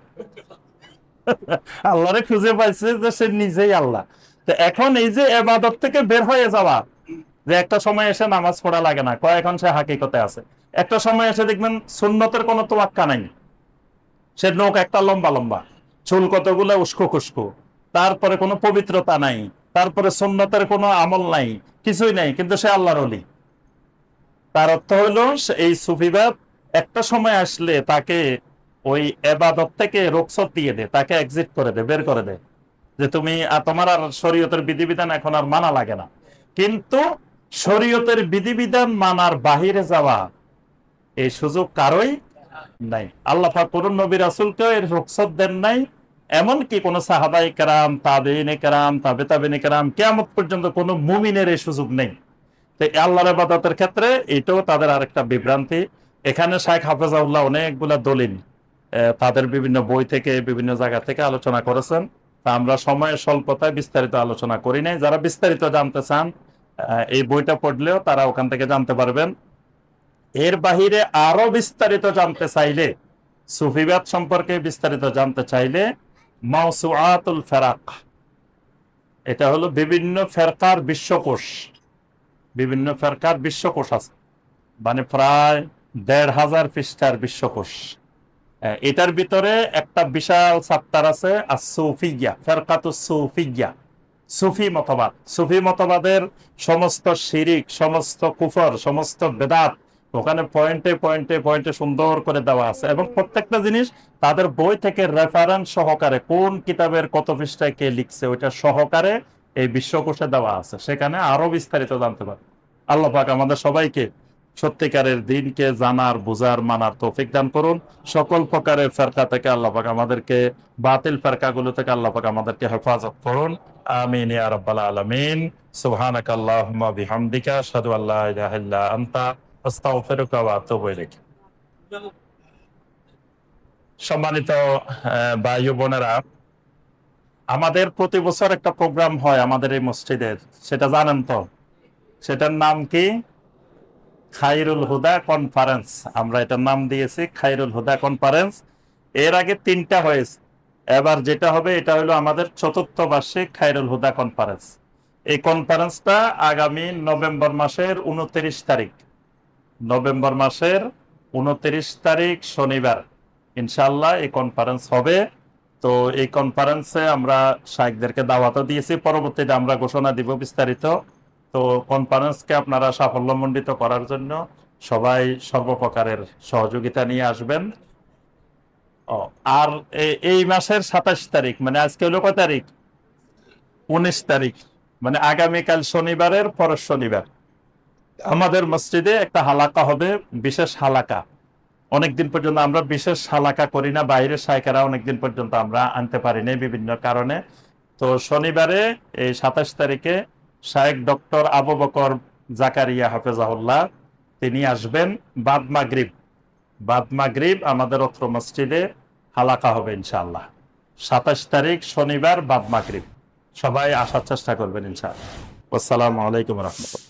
আল্লাহরে খুঁজে পাইছে যে সে নিজেই আল্লাহ। তো এখন এই যে ইবাদত থেকে বের হয়ে যাওয়া, যে একটা সময় এসে নামাজ পড়া লাগে না, এখন সে হাকিকতে আছে। একটা সময় এসে দেখবেন সুন্নতের কোনো তোয়াক্কা নাই, সে নখ একটা লম্বা লম্বা, চুল কতগুলো উস্কো খুস্কো, তারপরে কোনো পবিত্রতা নাই, তারপরে সুন্নতের কোনো আমল নাই, কিছুই নাই, কিন্তু সে আল্লাহর ওলি। তার অর্থ হইল এই সুফিবাদ একটা সময় আসলে তাকে ওই ইবাদত থেকে রুখসত দিয়ে দে, তাকে এক্সিট করে দে, বের করে দে, যে তুমি তোমার আর শরীয়তের বিধিবিধান এখন আর মানা লাগে না। কিন্তু শরীয়তের বিধিবিধান মানার বাহিরে যাওয়া এই সুযোগ কারোই নাই। আল্লাহ পাক কোন নবী রাসূলকেও এর রুখসত দেন নাই। এমনকি কোন সাহাবায়ে কেরাম, তাবেঈনে কেরাম, তাবেঈনে কেরাম, কিয়ামত পর্যন্ত কোন মুমিনের এই সুযোগ নেই। তো আল্লাহর ইবাদতের ক্ষেত্রে এটাও তাদের আরেকটা বিভ্রান্তি। এখানে শাইখ হাফেজাউল্লাহ অনেকগুলা দলিল তাদের বিভিন্ন বই থেকে, বিভিন্ন জায়গা থেকে আলোচনা করেছেন। তা আমরা সময়ের স্বল্পতায় বিস্তারিত আলোচনা করি নাই। যারা বিস্তারিত জানতে চান এই বইটা পড়লেও তারা ওখান থেকে জানতে পারবেন। এর বাহিরে আরো বিস্তারিত জানতে চাইলে, সুফিবাদ সম্পর্কে বিস্তারিত জানতে চাইলে মাওসুআতুল ফেরাক, এটা হলো বিভিন্ন ফেরকার বিশ্বকোষ, বিভিন্ন ফেরকার বিশ্বকোষ আছে, মানে প্রায় ১৫০০ পৃষ্ঠার বিশ্বকোষ। এটার ভিতরে একটা বিশাল চ্যাপ্টার আছে as-সুফিয়্যা, ফেরকাতুস সুফিয়্যা, সুফি মতবাদ। সুফি মতবাদের সমস্ত শিরিক, সমস্ত কুফর, সমস্ত বেদাত ওখানে পয়েন্টে পয়েন্টে পয়েন্টে সুন্দর করে দেওয়া আছে, এবং প্রত্যেকটা জিনিস তাদের বই থেকে রেফারেন্স সহকারে, কোন কিতাবের কত পৃষ্ঠায় কে লিখছে ওইটা সহকারে এই বিশ্বকোষে দেওয়া আছে। সেখানে আরো বিস্তারিত জানতে পারে। আল্লাহ পাক আমাদের সবাইকে সত্যিকারের দিনকে জানার, বুঝার, মানার তৌফিক দান করুন। সকল প্রকারের ফেরকা থেকে আল্লাহ পাক আমাদেরকে, বাতিল ফেরকাগুলো থেকে আল্লাহ পাক আমাদেরকে হেফাজত করুন। আমিন ইয়া রাব্বাল আলামিন। সুবহানাকাল্লাহুম্মা বিহামদিকা আশহাদু আল্লা ইলাহা ইল্লা আনতা আস্তাগফিরুকা ওয়া আতুবু ইলাইক। সম্মানিত ভাই ও বোনেরা, আমাদের প্রতি বছর একটা প্রোগ্রাম হয় আমাদের এই মসজিদের, সেটা জানেন তো? সেটার নাম কি? খায়রুল হুদা কনফারেন্স। আমরা এটার নাম দিয়েছি খায়রুল হুদা কনফারেন্স। এর আগে 3টা হয়েছে, এবার যেটা হবে এটা হলো আমাদের 4র্থ বার্ষিক খায়রুল হুদা কনফারেন্স। এই কনফারেন্সটা আগামী নভেম্বর মাসের 29 তারিখ, নভেম্বর মাসের 29 তারিখ শনিবার ইনশাআল্লাহ এই কনফারেন্স হবে। তো এই কনফারেন্সে আমরা শাইখদেরকে দাওয়াতও দিয়েছি, পরবর্তীতে আমরা ঘোষণা দিব বিস্তারিত। তো কনফারেন্সকে আপনারা সাফল্যমণ্ডিত করার জন্য সবাই সর্বপ্রকারের সহযোগিতা নিয়ে আসবেন। আর এই মাসের 27 তারিখ, মানে আজকে হলো কয় তারিখ? 19 তারিখ, মানে আগামীকাল শনিবারের পরের শনিবার আমাদের মসজিদে একটা হালাকা হবে, বিশেষ হালাকা। অনেকদিন পর্যন্ত আমরা বিশেষ হালাকা করি না, বাইরের শাইখেরা অনেকদিন পর্যন্ত আমরা আনতে পারি না বিভিন্ন কারণে। তো শনিবারে এই 27 তারিখে শাইখ ডক্টর আবু বকর জাকারিয়া হাফেজাহুল্লাহ তিনি আসবেন। বাদ মাগরিব আমাদের অত্র মসজিদে হালাকা হবে ইনশাআল্লাহ। 27 তারিখ শনিবার বাদ মাগরিব। সবাই আসার চেষ্টা করবেন ইনশাআল্লাহ। আসসালামু আলাইকুম ওয়া রাহমাতুল্লাহ।